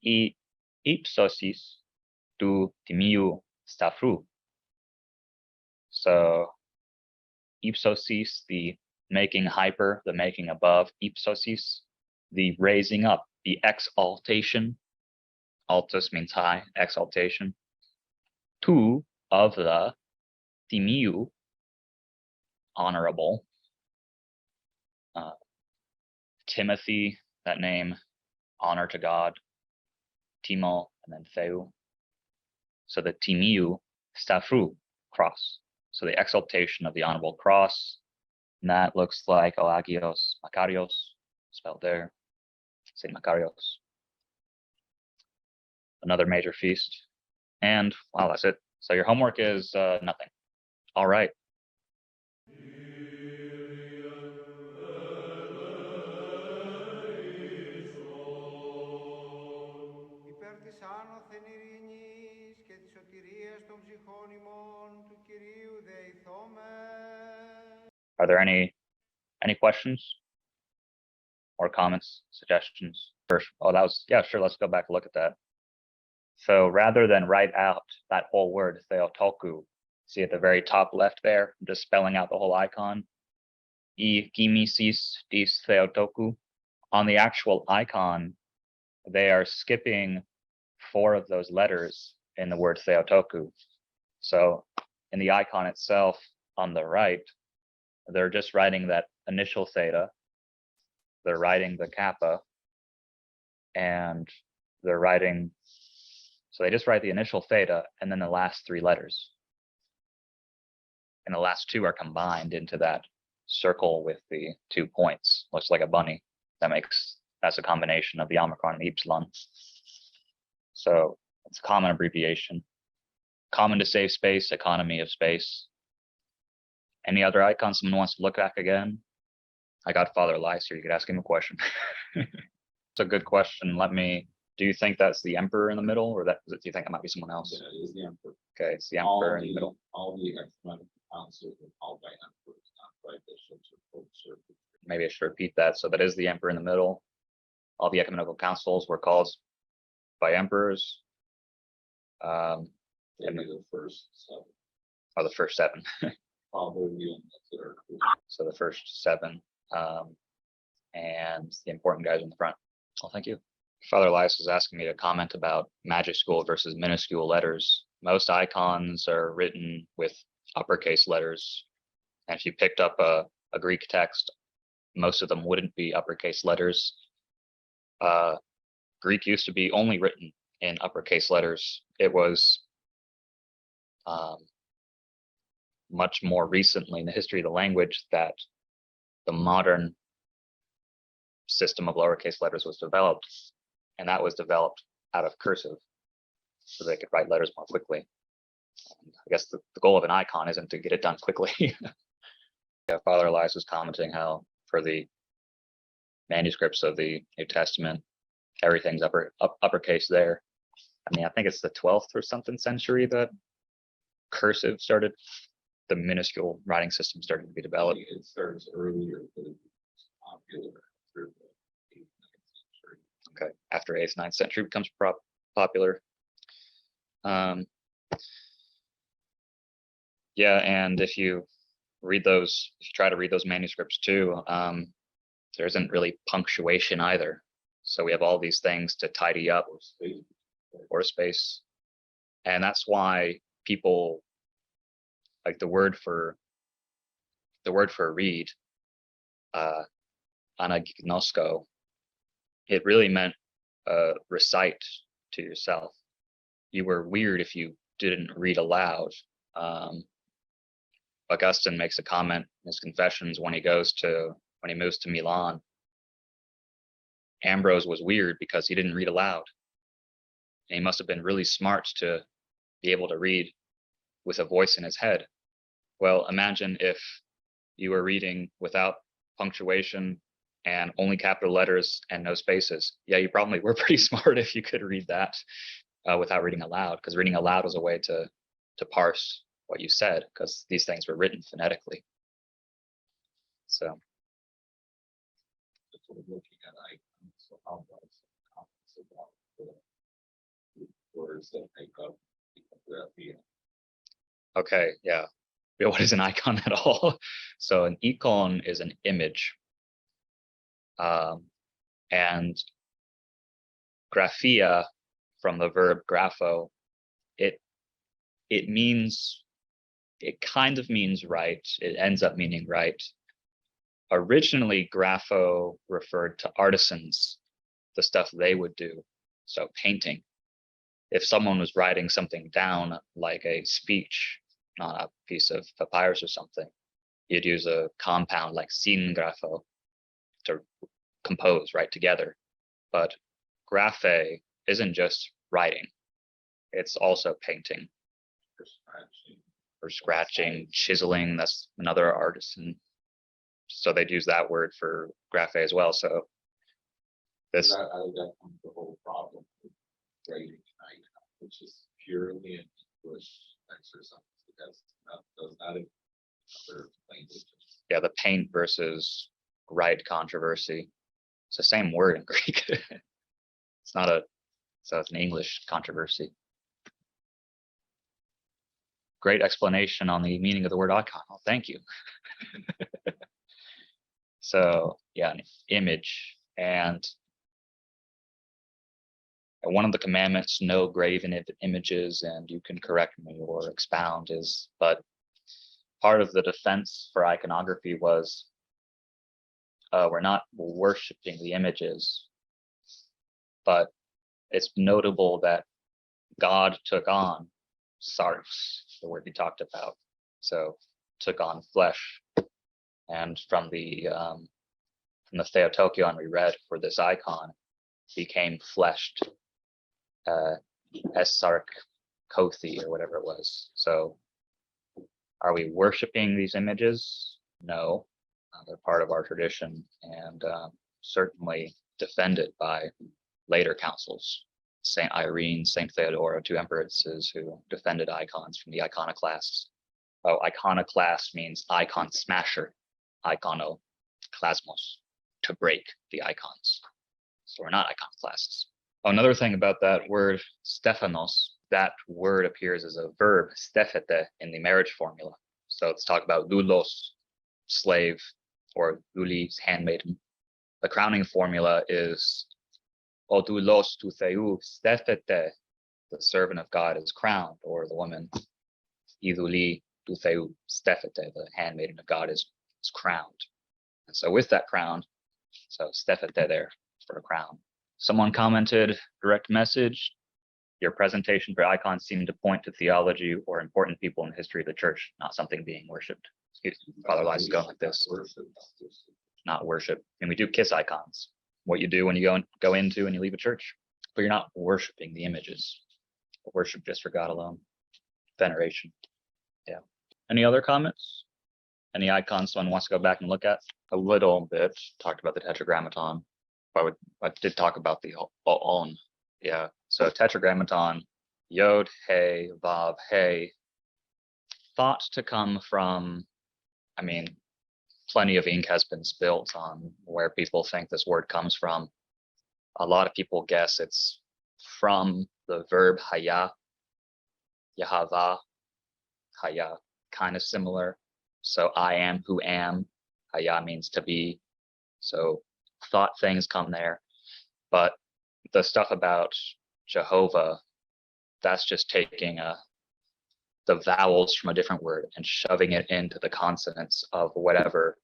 Ipsosis tu timiu stafru. So ipsosis, the making hyper, the making above, ipsosis, the raising up, the exaltation. Altus means high, exaltation. Tu, of the, timiu, honorable. Timothy, that name, honor to God. Timo, and then Theu. So the timiu, stafru, cross. So the exaltation of the honorable cross. And that looks like Agios Makarios, spelled there. St. Makarios. Another major feast. And wow, that's it. So your homework is nothing. All right. Υπέρ της άνωθεν ειρήνης και της σωτηρίας των ψυχών ημών του Κυρίου δεηθόμεν. Are there any questions or comments, suggestions? First, oh, that was, yeah, sure. Let's go back and look at that. So rather than write out that whole word, Theotoku, see at the very top left there, I'm just spelling out the whole icon. E gimisis dis Theotoku. On the actual icon, they are skipping 4 of those letters in the word Theotoku. So in the icon itself on the right, they're just writing that initial theta. They're writing the kappa, and they're writing, so they just write the initial theta and then the last 3 letters. And the last 2 are combined into that circle with the 2 points. Looks like a bunny. That's a combination of the Omicron and the Epsilon. So it's a common abbreviation. Common to save space, economy of space. Any other icons someone wants to look back again? I got Father Elias here. You could ask him a question. It's a good question. Do you think that's the emperor in the middle, or do you think it might be someone else? Yeah, it is the emperor. Okay, it's the emperor in the middle. All the ecumenical councils are called by emperors, not by bishops or popes or. Maybe I should repeat that. So that is the emperor in the middle. All the ecumenical councils were called by emperors. Maybe the first 7. Or the first 7. Probably in the third. So the first 7, and the important guys in the front. Well, thank you. Father Elias is asking me to comment about majuscule versus minuscule letters. Most icons are written with uppercase letters. And if you picked up a Greek text, most of them wouldn't be uppercase letters. Greek used to be only written in uppercase letters. It was much more recently in the history of the language that the modern system of lowercase letters was developed, and that was developed out of cursive so they could write letters more quickly. And I guess the goal of an icon isn't to get it done quickly. Yeah, Father Elias was commenting how for the manuscripts of the New Testament, everything's uppercase there. I mean, I think it's the 12th or something century that cursive started, the minuscule writing system started to be developed. It starts earlier, but it's popular through the 8th, 9th century. Okay, after 8th, 9th century becomes popular. Yeah, and if you try to read those manuscripts too, there isn't really punctuation either. So we have all these things to tidy up, or space. And that's why people like the word for read, anagnosko, it really meant recite to yourself. You were weird if you didn't read aloud. Augustine makes a comment in his Confessions when he moves to Milan. Ambrose was weird because he didn't read aloud. And he must have been really smart to be able to read with a voice in his head. Well, imagine if you were reading without punctuation and only capital letters and no spaces. Yeah, you probably were pretty smart if you could read that. without reading aloud, because reading aloud was a way to parse what you said, because these things were written phonetically. So That's what we're looking at icons. So how about some comments about the words that make up Graphia? okay, yeah. Yeah, what is an icon at all? So an icon is an image. And graphia, from the verb grapho, it means, it kind of means right. It ends up meaning right. Originally, grapho referred to artisans, the stuff they would do. So painting. If someone was writing something down, like a speech on a piece of papyrus or something, you'd use a compound like syngrapho to compose, write together. But graphe isn't just writing, it's also painting For scratching. or scratching, chiseling. That's another artisan. So they'd use that word for graphe as well. So this, That, I think that comes the whole problem with writing icon, which is purely an English exercise. Because does not in other languages. yeah, the paint versus write controversy. It's the same word in Greek. It's not a, so it's an English controversy. Great explanation on the meaning of the word icon. Oh, thank you. So yeah, an image. And one of the commandments, no graven images, and you can correct me or expound, is, but part of the defense for iconography was we're not worshiping the images, but it's notable that God took on sarx, the word we talked about. So took on flesh. And from the Theotokion we read for this icon, became fleshed, Esark Kothi or whatever it was. So are we worshiping these images? No, they're part of our tradition, and certainly defended by later councils. Saint Irene, Saint Theodora, two empresses who defended icons from the iconoclasts. Oh, iconoclast means icon smasher, iconoclasmos, to break the icons. So we're not iconoclasts. Oh, another thing about that word Stephanos, that word appears as a verb, stephete, in the marriage formula. So let's talk about doulos, slave, or doulis, handmaiden. The crowning formula is o doulos tu theou stephete, the servant of God is crowned, or the woman, idouli tu theou stephete, the handmaiden of God is crowned. And so with that crown, so stephete there for a crown. Someone commented, direct message, your presentation for icons seemed to point to theology or important people in the history of the church, not something being worshipped. Father Elias is going like this, not worship. And we do kiss icons, what you do when you go into and you leave a church, but you're not worshiping the images. Worship just for God alone. Veneration. Yeah. Any other comments? Any icons someone wants to go back and look at? A little bit, talked about the Tetragrammaton. I did talk about the on. Yeah. So Tetragrammaton, Yod, He, Vav, He, thought to come from, I mean, plenty of ink has been spilt on where people think this word comes from. A lot of people guess it's from the verb haya, Yahava, haya, kind of similar. So I am who am, haya means to be. So thought things come there. But the stuff about Jehovah, that's just taking the vowels from a different word and shoving it into the consonants of whatever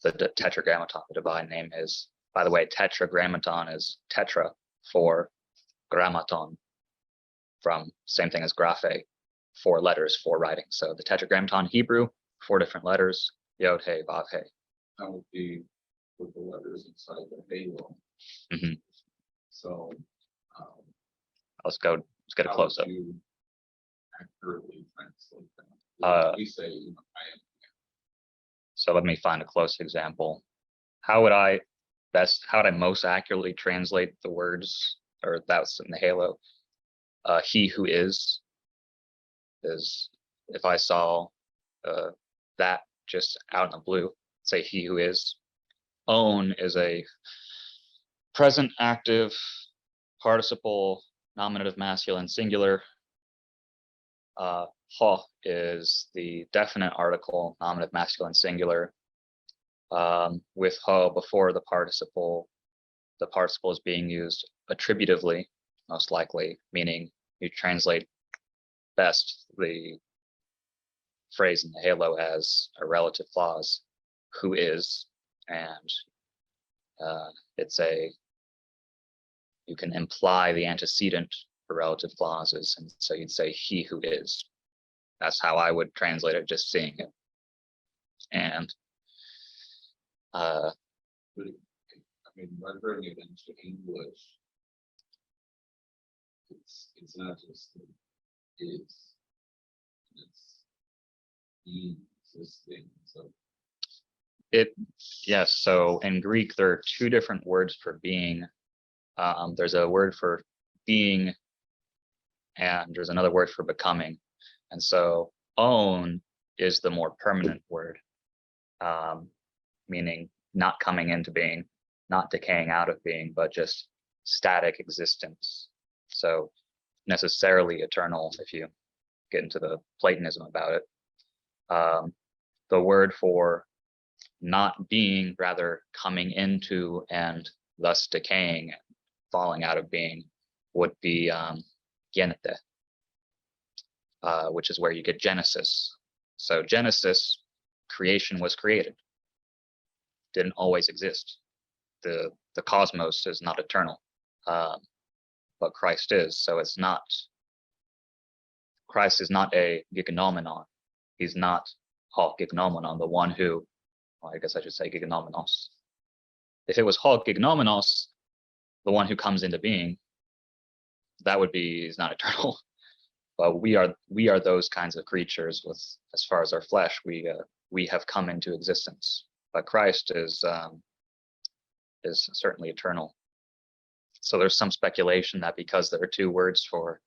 the Tetragrammaton, the divine name, is. By the way, Tetragrammaton is tetra for grammaton, from same thing as graphe, 4 letters, 4 writing. So the Tetragrammaton Hebrew, 4 different letters, Yod, He, Vav, He. That would be with the letters inside the halo. Mhm. So. Let's get a how close up. would you accurately translate that? We say, I am. So let me find a close example. How would I most accurately translate the words, or that's in the halo? he who is if I saw that just out in the blue, say he who is. Own is a present active participle nominative masculine singular. Ho is the definite article nominative masculine singular. With ho before the participle is being used attributively, most likely, meaning you translate best the phrase in the halo as a relative clause, who is, and you can imply the antecedent for relative clauses, and so you'd say he who is. That's how I would translate it, just seeing it. And But I mean, rendering it into English, it's not just is, it's being existing. So yes, so in Greek there are two different words for being. There's a word for being and there's another word for becoming. And so own is the more permanent word, meaning not coming into being, not decaying out of being, but just static existence. So necessarily eternal if you get into the Platonism about it. The word for not being, rather coming into and thus decaying, falling out of being, would be genete, which is where you get Genesis. So Genesis, creation was created, didn't always exist. The cosmos is not eternal, but Christ is. So it's not, Christ is not a giganomenon. He's not ho giganomenon, the one who, well, I guess I should say giganomenos. If it was ho giganomenos, the one who comes into being, that would be, is not eternal. But we are those kinds of creatures with, as far as our flesh, we have come into existence. But Christ is certainly eternal. So there's some speculation that because there are two words for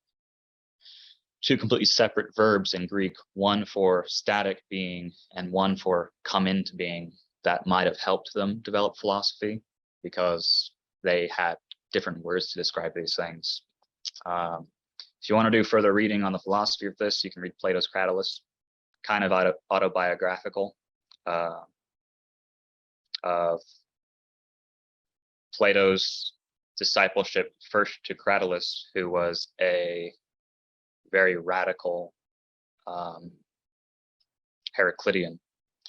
two completely separate verbs in Greek, one for static being and one for come into being, that might have helped them develop philosophy because they had different words to describe these things. If you want to do further reading on the philosophy of this, you can read Plato's Cratylus, kind of autobiographical of Plato's discipleship first to Cratylus, who was a very radical Heraclitean.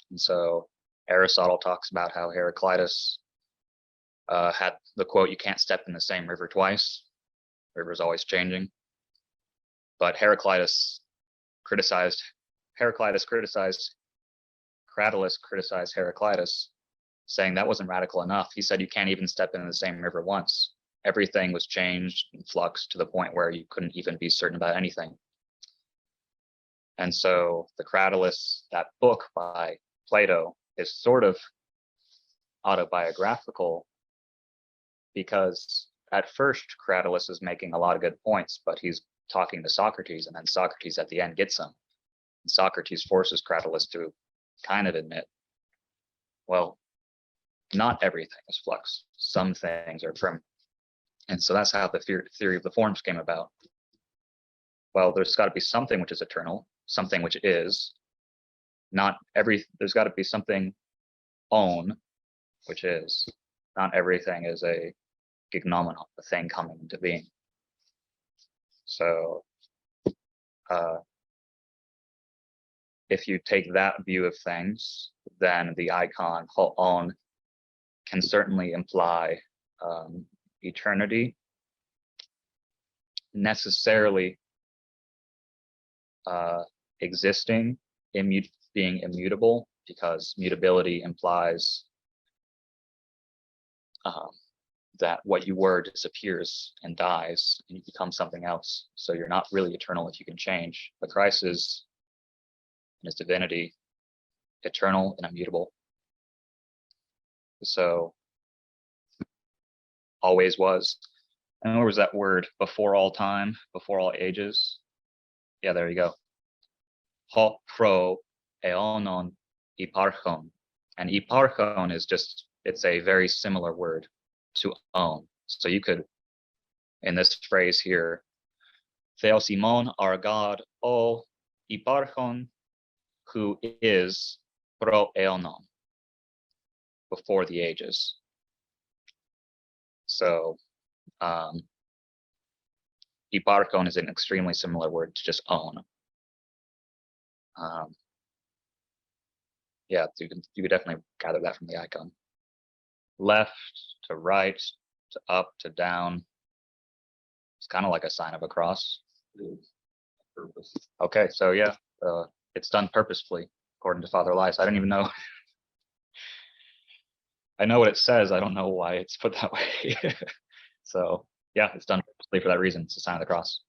And so Aristotle talks about how Heraclitus had the quote, "You can't step in the same river twice. River's always changing." But Cratylus criticized Cratylus criticized Heraclitus, saying that wasn't radical enough. He said you can't even step in the same river once. Everything was changed and fluxed to the point where you couldn't even be certain about anything. And so the Cratylus, that book by Plato, is sort of autobiographical because at first Cratylus is making a lot of good points, but he's talking to Socrates, and then Socrates at the end gets him. And Socrates forces Cratylus to kind of admit, well, not everything is flux. Some things are permanent. And so that's how the theory of the forms came about. Well, there's got to be something which is eternal, something which is not there's got to be something own, which is not everything is a gignomenon, a thing coming into being. So if you take that view of things, then the icon ho'on can certainly imply eternity, necessarily existing, being immutable, because mutability implies that what you were disappears and dies and you become something else. So you're not really eternal if you can change. But Christ is, in his divinity, eternal and immutable. So always was. And where was that word? Before all time, before all ages. Yeah, there you go. Ho pro eonon iparchon. And iparchon is just, it's a very similar word to own. So you could, in this phrase here, Theosimon, our God, o iparchon, who is pro eonon, before the ages. So iparchon is an extremely similar word to just own. Yeah, you could definitely gather that from the icon. Left to right to up to down. It's kind of like a sign of a cross. It is purpose. Okay, so yeah, it's done purposefully, according to Father Elias. I don't even know. I know what it says. I don't know why it's put that way. So yeah, it's done purposely for that reason. It's a sign of the cross.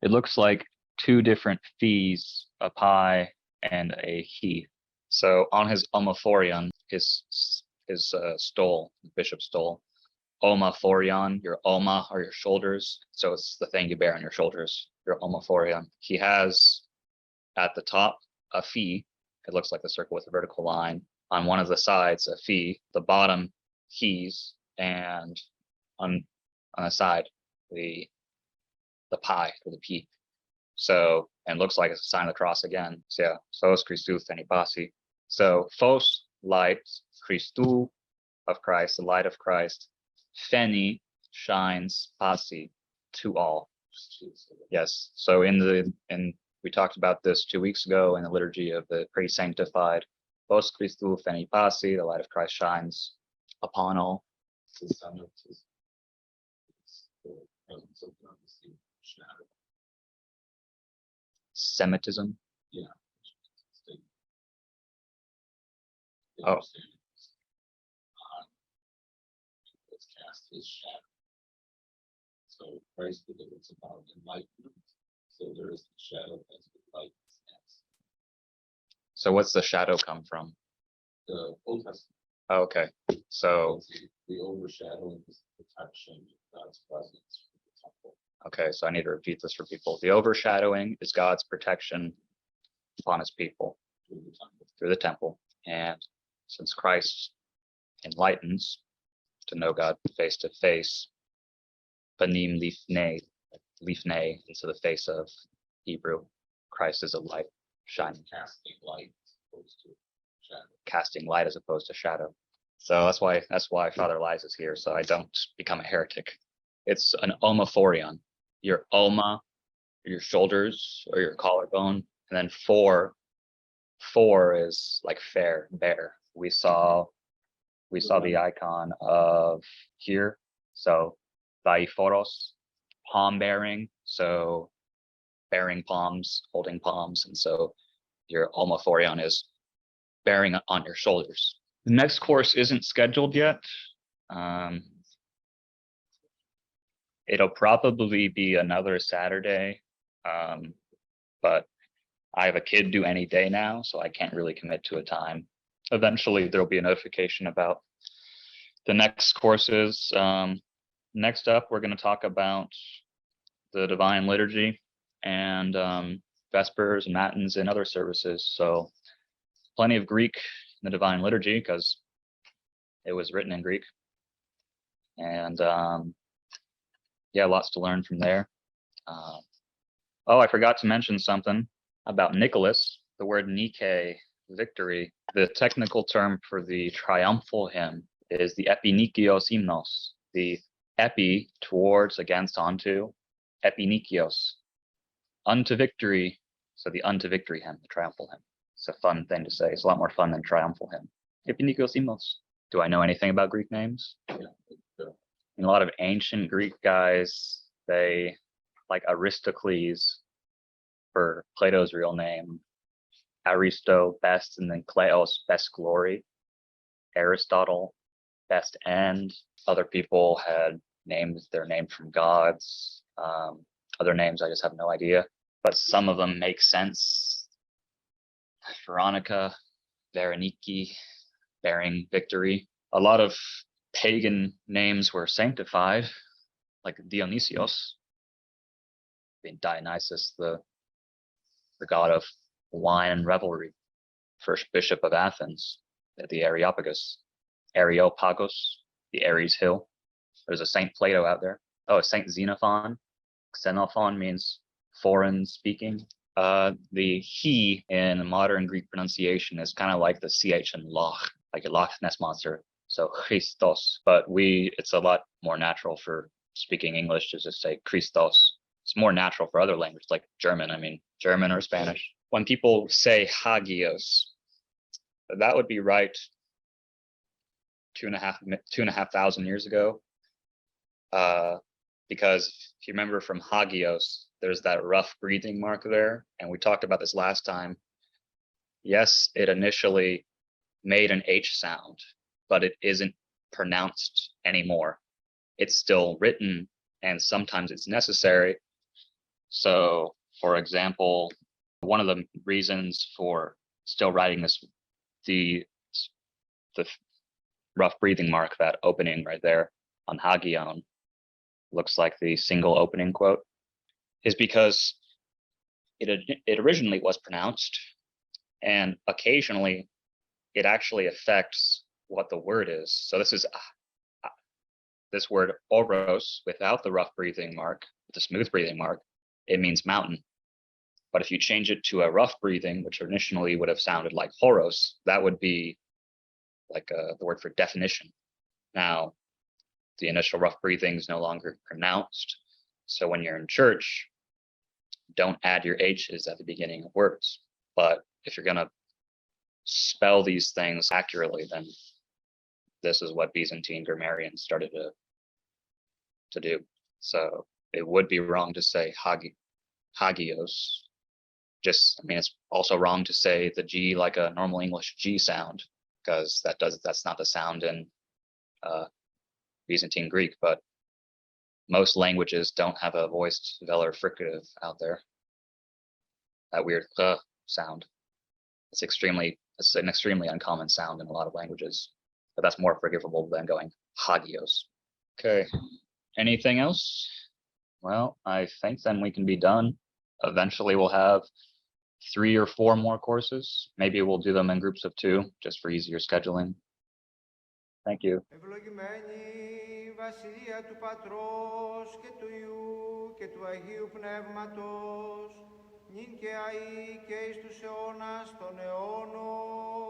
It looks like two different fees, a pi and a he. So on his omophorion, his stole, the bishop's stole, omophorion, your oma are your shoulders. So it's the thing you bear on your shoulders, your omophorion. He has at the top a fee. It looks like the circle with a vertical line. On one of the sides, a fee. The bottom, he's, and on the side, the pi or the p. So, and looks like it's a sign of the cross again. So yeah, Phos Christou Pheni Pasi. So Phos, light, Christou, of Christ, the light of Christ. Pheni, shines, Pasi, to all. Yes. So we talked about this 2 weeks ago in the liturgy of the Pretty Sanctified. Phos Christou Pheni Pasi, the light of Christ shines upon all. The sun of his, the presence of God is the shadow. Semitism. Yeah. Oh. Let's cast his shadow. So Christ it's about enlightenment. So there is the shadow as the light. So what's the shadow come from? The Old Testament. Oh, okay. So the overshadowing is the protection of God's presence from the temple. okay, so I need to repeat this for people. The overshadowing is God's protection upon his people through the temple. And since Christ enlightens to know God face to face, panim lifnei, into the face of Hebrew, Christ is a light shining, Casting light as opposed to shadow. Casting light as opposed to shadow. So that's why Father Elias is here, so I don't become a heretic. It's an omophorion. Your oma, your shoulders or your collarbone, and then four is like fair, bear. We saw the icon of here. So Thaiforos, palm bearing. So bearing palms, holding palms. And so your omophorion is bearing on your shoulders. The next course isn't scheduled yet. It'll probably be another Saturday. But I have a kid due any day now, so I can't really commit to a time. Eventually, there'll be a notification about the next courses. Next up, we're going to talk about the Divine Liturgy and Vespers and Matins and other services. So plenty of Greek in the Divine Liturgy because it was written in Greek. And yeah, lots to learn from there. Oh, I forgot to mention something about Nicholas, the word Nike, victory. The technical term for the triumphal hymn is the epinikios hymnos, the epi, towards, against, onto, epinikios, unto victory. So the unto victory hymn, the triumphal hymn. It's a fun thing to say. It's a lot more fun than triumphal hymn. Epinikios hymnos. Do I know anything about Greek names? Yeah. And a lot of ancient Greek guys, they like Aristocles for Plato's real name, Aristo, best, and then Kleos, best glory, Aristotle, best end. Other people had names, their name from gods. Other names, I just have no idea, but some of them make sense. Veronica, Veroniki, bearing victory. A lot of pagan names were sanctified like Dionysios, being Dionysus, the god of wine and revelry, first bishop of Athens, at the Areopagus, the Ares Hill. There's a Saint Plato out there. Oh, Saint Xenophon. Xenophon means foreign speaking. The he in modern Greek pronunciation is kind of like the ch in Loch, like a Loch Ness monster. So Christos, but it's a lot more natural for speaking English to just say Christos. It's more natural for other languages like German. I mean, German or Spanish. When people say Hagios, that would be right 2,500 years ago. Because if you remember from Hagios, there's that rough breathing mark there. And we talked about this last time. Yes, it initially made an H sound, but it isn't pronounced anymore. It's still written and sometimes it's necessary. So, for example, one of the reasons for still writing the rough breathing mark, that opening right there on Hagion, looks like the single opening quote, is because it originally was pronounced, and occasionally it actually affects what the word is. So this word oros without the rough breathing mark, with the smooth breathing mark, it means mountain. But if you change it to a rough breathing, which initially would have sounded like horos, that would be like the word for definition. Now, the initial rough breathing is no longer pronounced. So when you're in church, don't add your H's at the beginning of words. But if you're going to spell these things accurately, then this is what Byzantine grammarians started to do. So it would be wrong to say Hagios. It's also wrong to say the G like a normal English G sound, because that's not the sound in Byzantine Greek, but most languages don't have a voiced velar fricative out there. That weird sound. It's an extremely uncommon sound in a lot of languages, but that's more forgivable than going Hagios. Okay, anything else? Well, I think then we can be done. Eventually we'll have 3 or 4 more courses. Maybe we'll do them in groups of 2, just for easier scheduling. Thank you. Ευλογημένη βασιλεία του Πατρός και του Υιού και του Αγίου Πνεύματος, νυν και αεί και εις τους αιώνας των αιώνων.